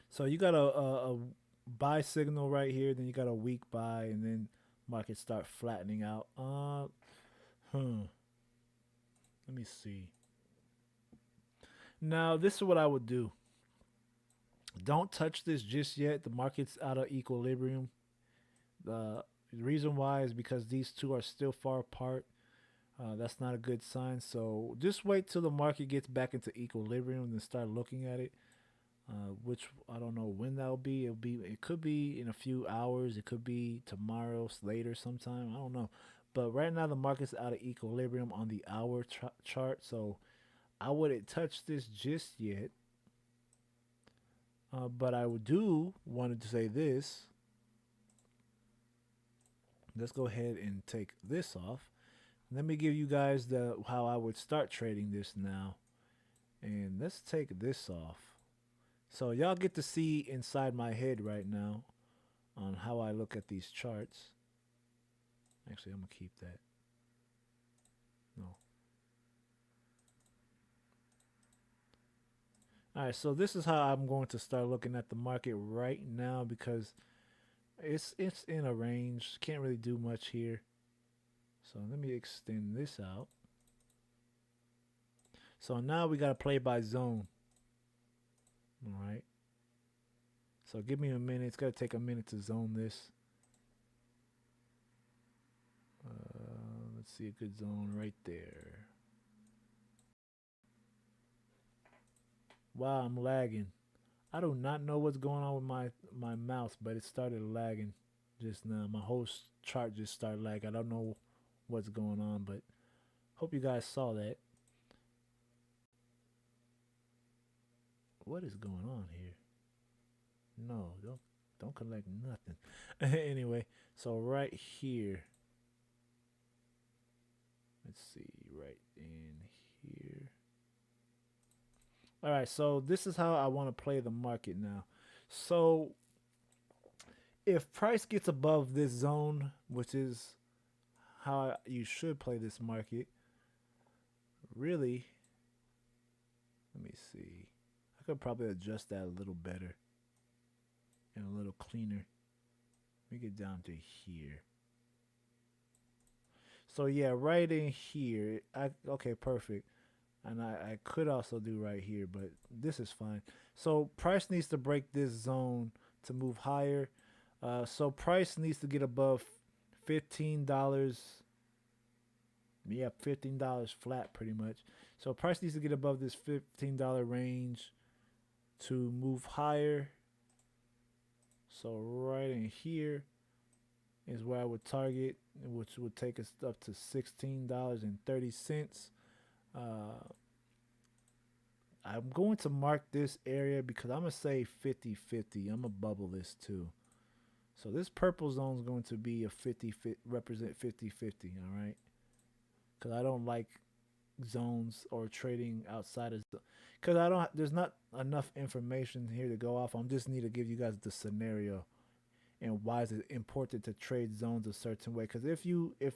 So you got a buy signal right here, then you got a weak buy, and then market start flattening out. Let me see. Now, this is what I would do. Don't touch this just yet. The market's out of equilibrium. The reason why is because these two are still far apart. That's not a good sign. So just wait till the market gets back into equilibrium and start looking at it. Which I don't know when that'll be. It could be in a few hours. It could be tomorrow, later sometime. I don't know. But right now the market's out of equilibrium on the hour chart. So I wouldn't touch this just yet. But I wanted to say this. Let's go ahead and take this off. Let me give you guys how I would start trading this now. And let's take this off. So y'all get to see inside my head right now on how I look at these charts. Actually, I'm going to keep that. No. All right, so this is how I'm going to start looking at the market right now because it's in a range. Can't really do much here. So let me extend this out. So now we got to play by zone. All right. So give me a minute. It's going to take a minute to zone this. Let's see a good zone right there. Wow, I'm lagging. I do not know what's going on with my mouse, but it started lagging just now. My whole chart just started lagging. I don't know what's going on, but hope you guys saw that. What is going on here? No, don't collect nothing. Anyway, so right here. Let's see, right in here. All right, so this is how I want to play the market now. So if price gets above this zone, which is how you should play this market, really, let me see. I could probably adjust that a little better and a little cleaner. Let me get down to here. So yeah, right in here. Okay, perfect. And I could also do right here, but this is fine. So price needs to break this zone to move higher. So price needs to get above $15. Yeah, $15 flat pretty much. So price needs to get above this $15 range to move higher. So right in here is where I would target, which would take us up to $16.30. Uh, I'm going to mark this area because I'm going to say 50-50. I'm going to bubble this too. So this purple zone is going to be a 50, represent 50-50, all right? Because I don't like zones or trading outside of, because I don't, there's not enough information here to go off. I just need to give you guys the scenario and why is it important to trade zones a certain way. Because if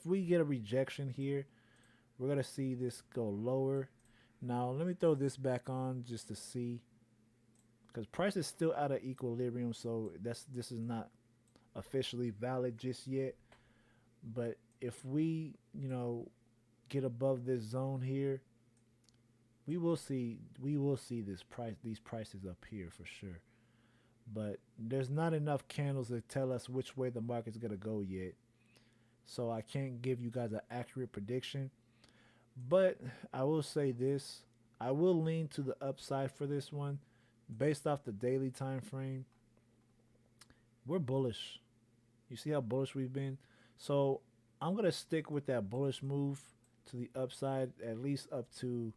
we get a rejection here, we're going to see this go lower. Now let me throw this back on just to see, because price is still out of equilibrium, so this is not officially valid just yet. But if we get above this zone here, we will see these prices up here for sure. But there's not enough candles to tell us which way the market's gonna go yet, so I can't give you guys an accurate prediction. But I will say this: I will lean to the upside for this one, based off the daily time frame. We're bullish. You see how bullish we've been. So I'm gonna stick with that bullish move to the upside, at least up to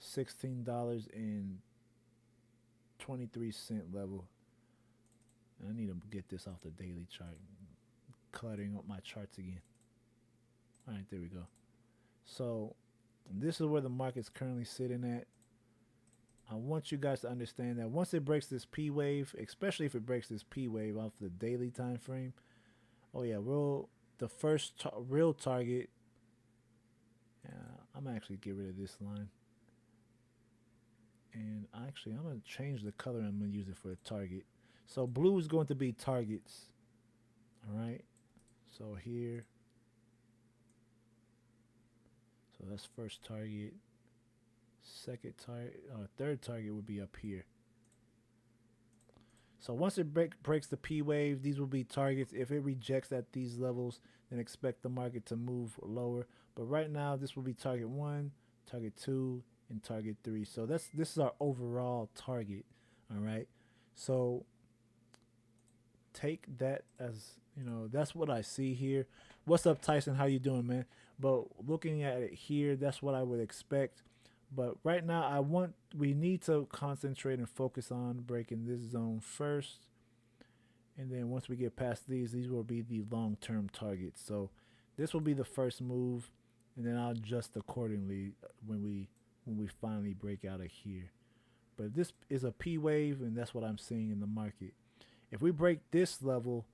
$16.23 level. And I need to get this off the daily chart. Cluttering up my charts again. All right, there we go. So this is where the market's currently sitting at. I want you guys to understand that once it breaks this P wave, especially if it breaks this P wave off the daily time frame, oh yeah, the first real target. I'm gonna actually get rid of this line, and I'm gonna change the color. I'm gonna use it for the target. So blue is going to be targets. All right. So here. So that's first target. Second target, third target would be up here. So once it breaks the P wave, these will be targets. If it rejects at these levels, then expect the market to move lower. But right now, this will be target 1, target 2, and target 3. So this is our overall target. All right. So take that as, that's what I see here. What's up, Tyson? How you doing, man? But looking at it here, that's what I would expect. But right now, we need to concentrate and focus on breaking this zone first. And then once we get past these will be the long-term targets. So this will be the first move, and then I'll adjust accordingly when we finally break out of here. But this is a P wave, and that's what I'm seeing in the market. If we break this level,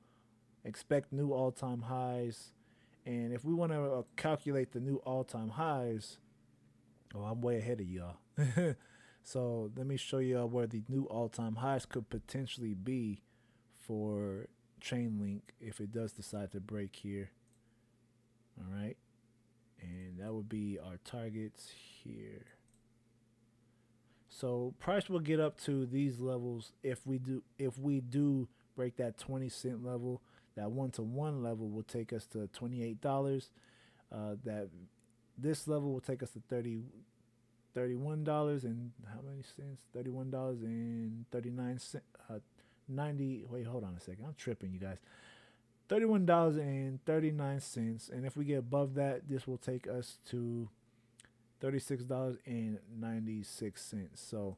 expect new all-time highs. And if we want to calculate the new all-time highs, I'm way ahead of y'all. So let me show you where the new all-time highs could potentially be for Chainlink if it does decide to break here. All right. And that would be our targets here. So price will get up to these levels if we do break that 20-cent level. That 1-to-1 level will take us to $28. That this level will take us to $31 and how many cents? $31.39. 90. Wait, hold on a second. I'm tripping, you guys. $31.39. And if we get above that, this will take us to $36.96. So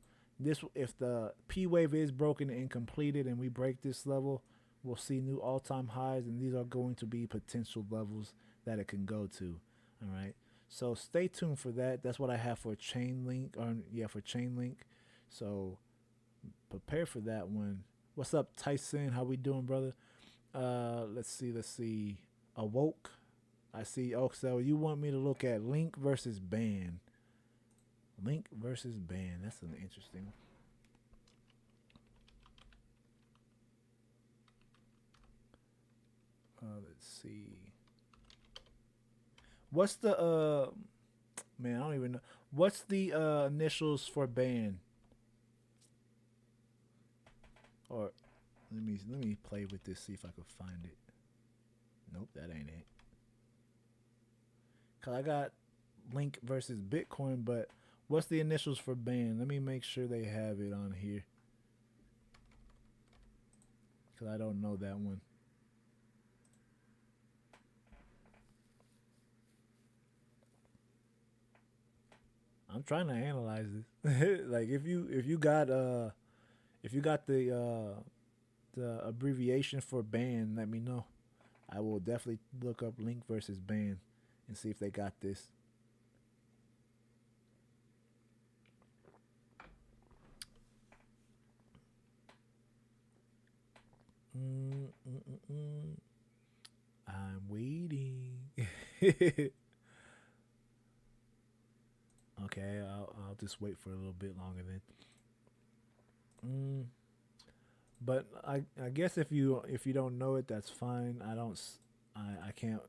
if the P wave is broken and completed and we break this level, we'll see new all-time highs, and these are going to be potential levels that it can go to. All right. So stay tuned for that. That's what I have for Chainlink, for Chainlink. So prepare for that one. What's up, Tyson? How we doing, brother? Let's see. Awoke. I see. Oh, so you want me to look at Link versus Ban? Link versus Ban. That's an interesting one. Let's see. What's the man, I don't even know. What's the initials for ban? Or let me play with this, see if I can find it. Nope, that ain't it. Cause I got Link versus Bitcoin, but what's the initials for ban? Let me make sure they have it on here. Cause I don't know that one. I'm trying to analyze this. Like if you got the abbreviation for ban, let me know. I will definitely look up Link versus ban and see if they got this. Mm, mm, mm, mm. I'm waiting. Okay, I'll just wait for a little bit longer then. Mm, but I guess if you don't know it, that's fine. I can't,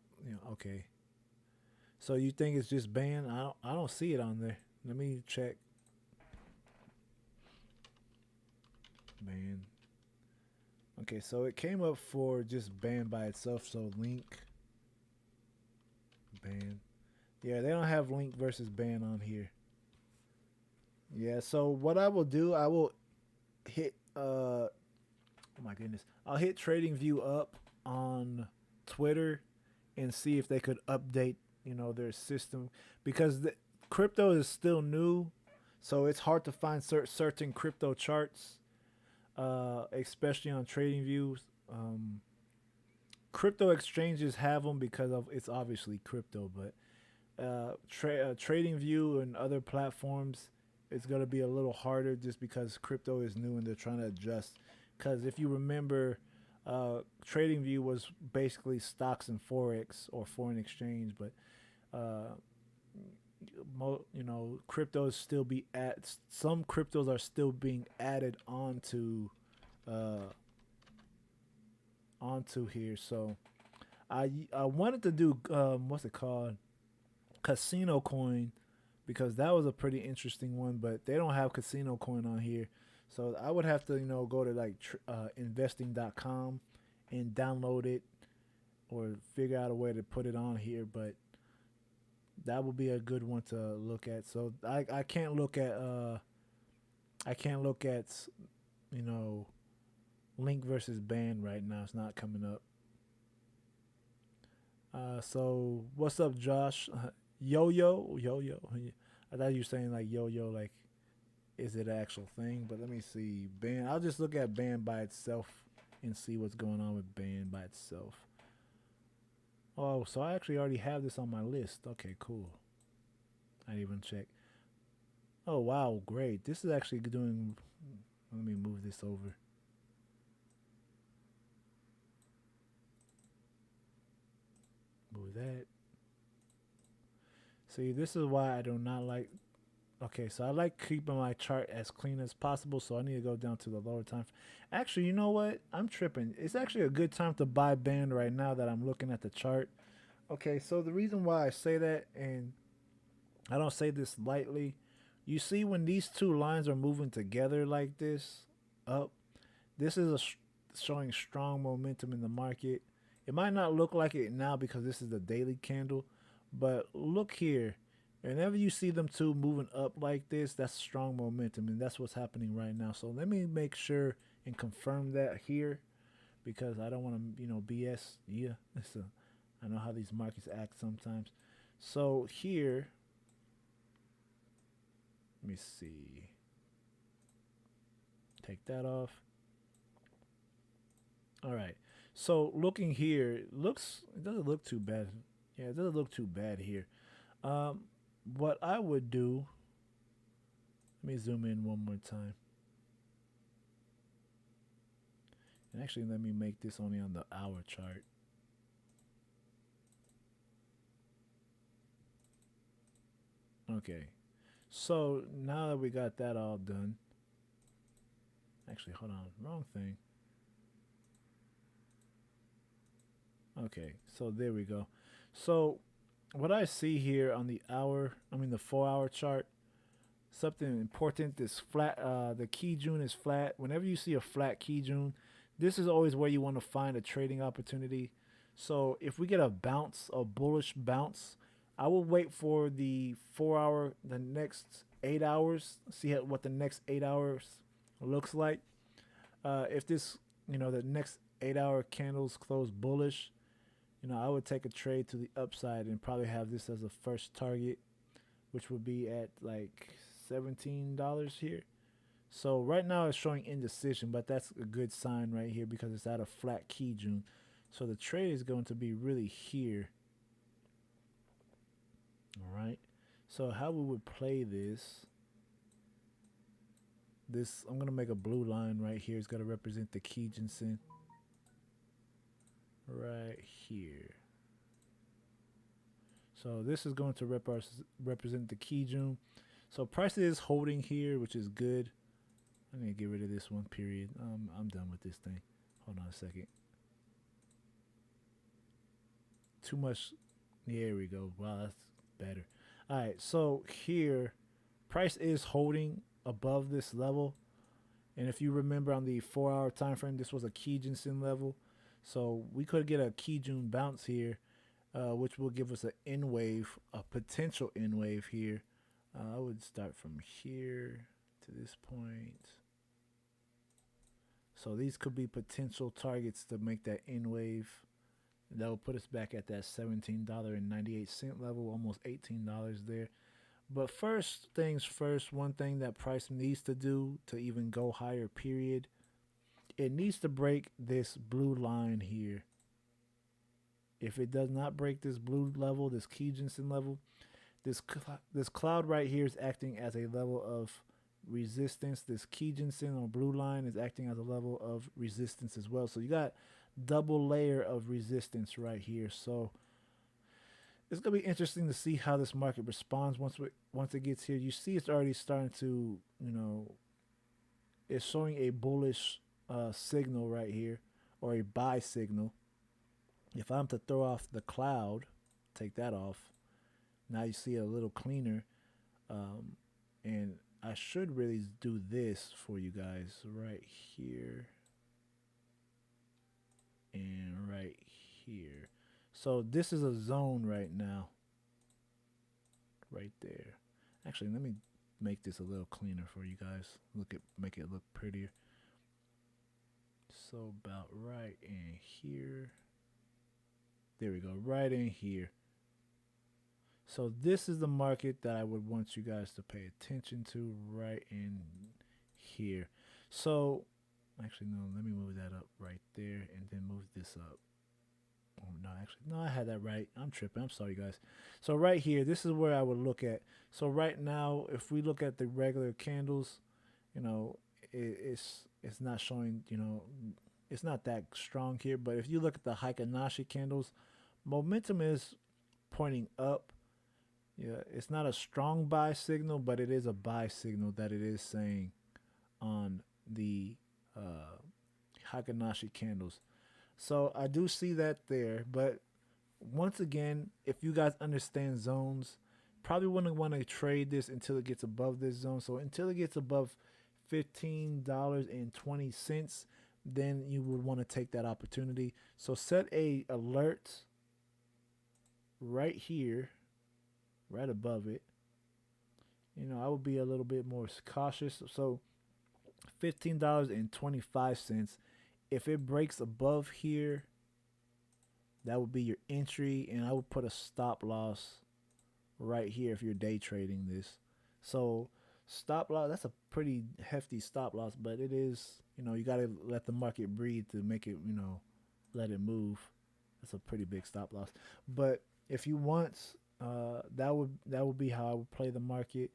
okay. So you think it's just banned? I don't see it on there. Let me check. Ban. Okay, so it came up for just ban by itself. So Link ban. Yeah, they don't have Link versus ban on here. Yeah, so what I will do, I will hit oh my goodness. I'll hit Trading View up on Twitter and see if they could update, their system because crypto is still new, so it's hard to find certain crypto charts, especially on Trading Views. Crypto exchanges have them because of it's obviously crypto, but Trading View and other platforms, it's gonna be a little harder just because crypto is new and they're trying to adjust. Because if you remember, Trading View was basically stocks and forex or foreign exchange, but uh, cryptos still be at some cryptos are still being added uh, onto here. So I wanted to do what's it called, Casino Coin, because that was a pretty interesting one, but they don't have Casino Coin on here. So I would have to, go to like investing.com and download it or figure out a way to put it on here. But that would be a good one to look at. So I can't look at you know Link versus Band right now. It's not coming up. So what's up, Josh? Yo yo. I thought you were saying like yo yo, like is it an actual thing? But let me see. Band. I'll just look at band by itself and see what's going on with band by itself. Oh, so I actually already have this on my list. Okay, cool. I didn't even check. Oh wow, great. This is actually doing. Let me move this over. Move that. See, this is why I do not like. Okay, so I like keeping my chart as clean as possible, so I need to go down to the lower time. Actually, you know what? I'm tripping. It's actually a good time to buy band right now that I'm looking at the chart. Okay, so the reason why I say that, and I don't say this lightly, you see when these two lines are moving together like this, up, this is showing strong momentum in the market. It might not look like it now because this is the daily candle, but look here. Whenever you see them two moving up like this, that's strong momentum, and that's what's happening right now. So let me make sure and confirm that here because I don't want to, BS. Yeah, I know how these markets act sometimes. So here, let me see. Take that off. All right. So looking here, it doesn't look too bad. Yeah, it doesn't look too bad here. Um, what I would do, let me zoom in one more time. And actually, let me make this only on the hour chart. Okay. So now that we got that all done, actually, hold on, wrong thing. Okay, so there we go. So what I see here on the hour, I mean the 4 hour chart, something important. This flat, the key June is flat. Whenever you see a flat key June, this is always where you want to find a trading opportunity. So if we get a bounce, a bullish bounce, I will wait for the 4 hour, the next 8 hours, see what the next 8 hours looks like. If this, the next 8 hour candles close bullish, I would take a trade to the upside and probably have this as a first target, which would be at like $17 here. So right now it's showing indecision, but that's a good sign right here because it's at a flat key June. So the trade is going to be really here. All right. So how we would play this, I'm going to make a blue line right here. It's going to represent the Kijinsen right here. So this is going to represent the Kijun. So price is holding here, which is good. I'm going to get rid of this one, period. I'm done with this thing. Hold on a second. Too much. There we go. Wow, that's better. All right, so here, price is holding above this level. And if you remember on the 4 hour time frame, this was a Kijinsen level. So we could get a Kijun bounce here, which will give us an N wave, a potential N wave here. I would start from here to this point. So these could be potential targets to make that N wave. That will put us back at that $17.98 level, almost $18 there. But first things first, one thing that price needs to do to even go higher, period, it needs to break this blue line here. If it does not break this blue level, this Kijinsen level, this cloud right here is acting as a level of resistance. This Kijinsen or blue line is acting as a level of resistance as well. So you got double layer of resistance right here. So it's gonna be interesting to see how this market responds once it gets here. You see, it's already starting to, it's showing a bullish signal right here, or a buy signal. If I'm to throw off the cloud, take that off. Now you see a little cleaner, and I should really do this for you guys right here and right here. So this is a zone right now, right there. Actually, let me make this a little cleaner for you guys. Make it look prettier. So about right in here. There we go, right in here. So this is the market that I would want you guys to pay attention to, right in here. So actually, no, let me move that up right there and then move this up. Oh, no, actually, no, I had that right. I'm tripping. I'm sorry, guys. So right here, this is where I would look at. So right now, if we look at the regular candles, it's not showing, it's not that strong here. But if you look at the Heikin candles, momentum is pointing up. Yeah, it's not a strong buy signal, but it is a buy signal that it is saying on the Heikin candles. So I do see that there, but once again, if you guys understand zones, probably wouldn't want to trade this until it gets above this zone. So until it gets above $15.20, then you would want to take that opportunity. So set a alert right here, right above it. I would be a little bit more cautious. So $15.25. If it breaks above here, that would be your entry, and I would put a stop loss right here if you're day trading this. So stop loss, that's a pretty hefty stop loss, but it is, you got to let the market breathe to make it, let it move. That's a pretty big stop loss. But if you want, that would be how I would play the market.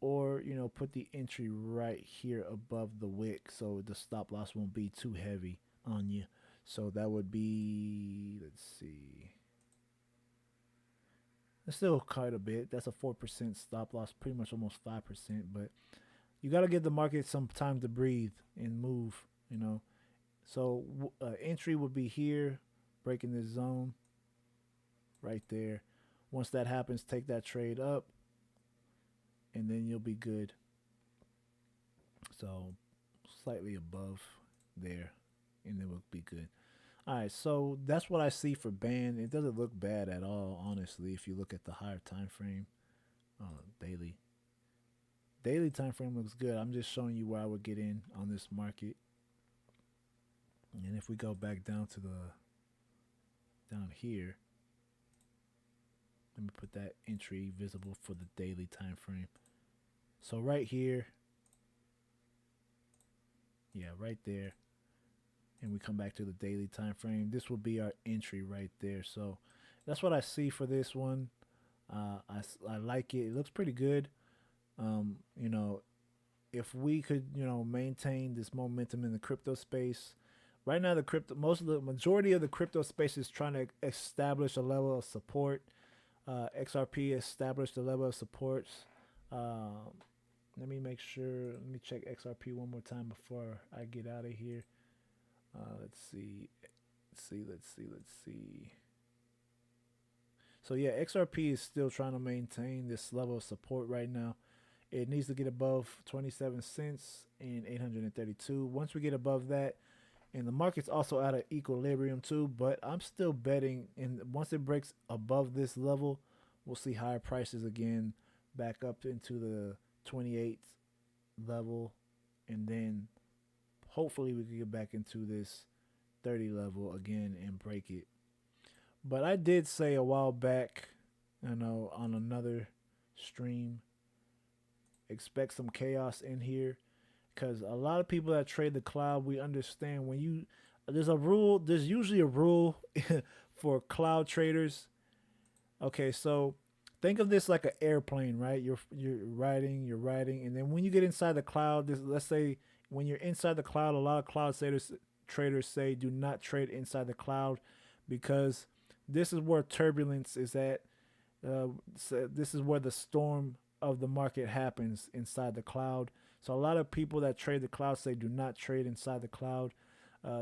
Or, put the entry right here above the wick so the stop loss won't be too heavy on you. So that would be, let's see. It's still quite a bit. That's a 4% stop loss, pretty much almost 5%. But you got to give the market some time to breathe and move, So entry would be here, breaking this zone right there. Once that happens, take that trade up, and then you'll be good. So slightly above there, and then we'll be good. All right, so that's what I see for band. It doesn't look bad at all, honestly. If you look at the higher time frame, daily, daily time frame looks good. I'm just showing you where I would get in on this market. And if we go back down to the down here, let me put that entry visible for the daily time frame. So right here, yeah, right there, and we come back to the daily time frame. This will be our entry right there. So that's what I see for this one. I like it. It looks pretty good. You know, if we could, you know, maintain this momentum in the crypto space. Right now, the majority of the crypto space is trying to establish a level of support. XRP established a level of support. Let me make sure. Let me check XRP one more time before I get out of here. Let's see. Let's see. So yeah, XRP is still trying to maintain this level of support right now. It needs to get above 27 cents and 832. Once we get above that, and the market's also out of equilibrium too, but I'm still betting, and once it breaks above this level, we'll see higher prices again, back up into the 28th level, and then hopefully we can get back into this 30 level again and break it. But I did say a while back, you know, on another stream, expect some chaos in here, because a lot of people that trade the cloud, we understand when you there's usually a rule for cloud traders. Okay, so think of this like an airplane, right? You're riding, and then when you get inside the cloud, let's say when you're inside the cloud, a lot of traders say do not trade inside the cloud, because this is where turbulence is at. So this is where the storm of the market happens, inside the cloud. So a lot of people that trade the cloud say do not trade inside the cloud.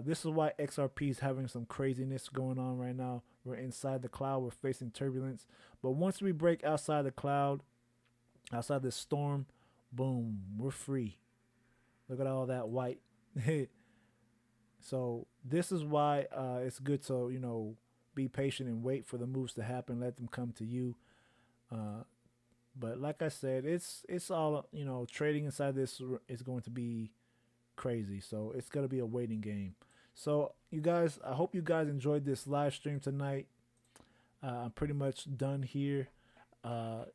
This is why XRP is having some craziness going on right now. We're inside the cloud. We're facing turbulence. But once we break outside the cloud, outside the storm, boom, we're free. Look at all that white. So this is why it's good to, you know, be patient and wait for the moves to happen. Let them come to you. But like I said, it's all, you know, trading inside this is going to be crazy. So it's going to be a waiting game. So you guys, I hope you guys enjoyed this live stream tonight. I'm pretty much done here. I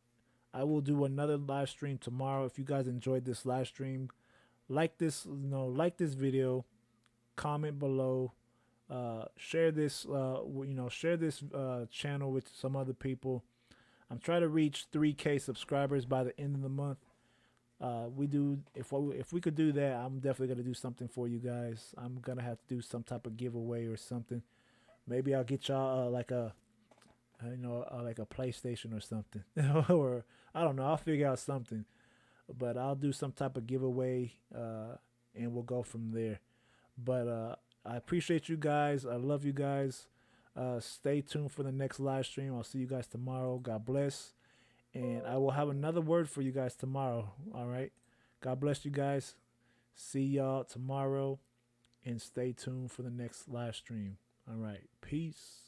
will do another live stream tomorrow. If you guys enjoyed this live stream, like this, you know, like this video, comment below, share this, share this channel with some other people. I'm trying to reach 3K subscribers by the end of the month. If we could do that, I'm definitely gonna do something for you guys. I'm gonna have to do some type of giveaway or something. Maybe I'll get y'all like a PlayStation or something, or I don't know. I'll figure out something, but I'll do some type of giveaway, and we'll go from there. But I appreciate you guys. I love you guys. Stay tuned for the next live stream. I'll see you guys tomorrow. God bless. And I will have another word for you guys tomorrow. All right. God bless you guys. See y'all tomorrow. And stay tuned for the next live stream. All right. Peace.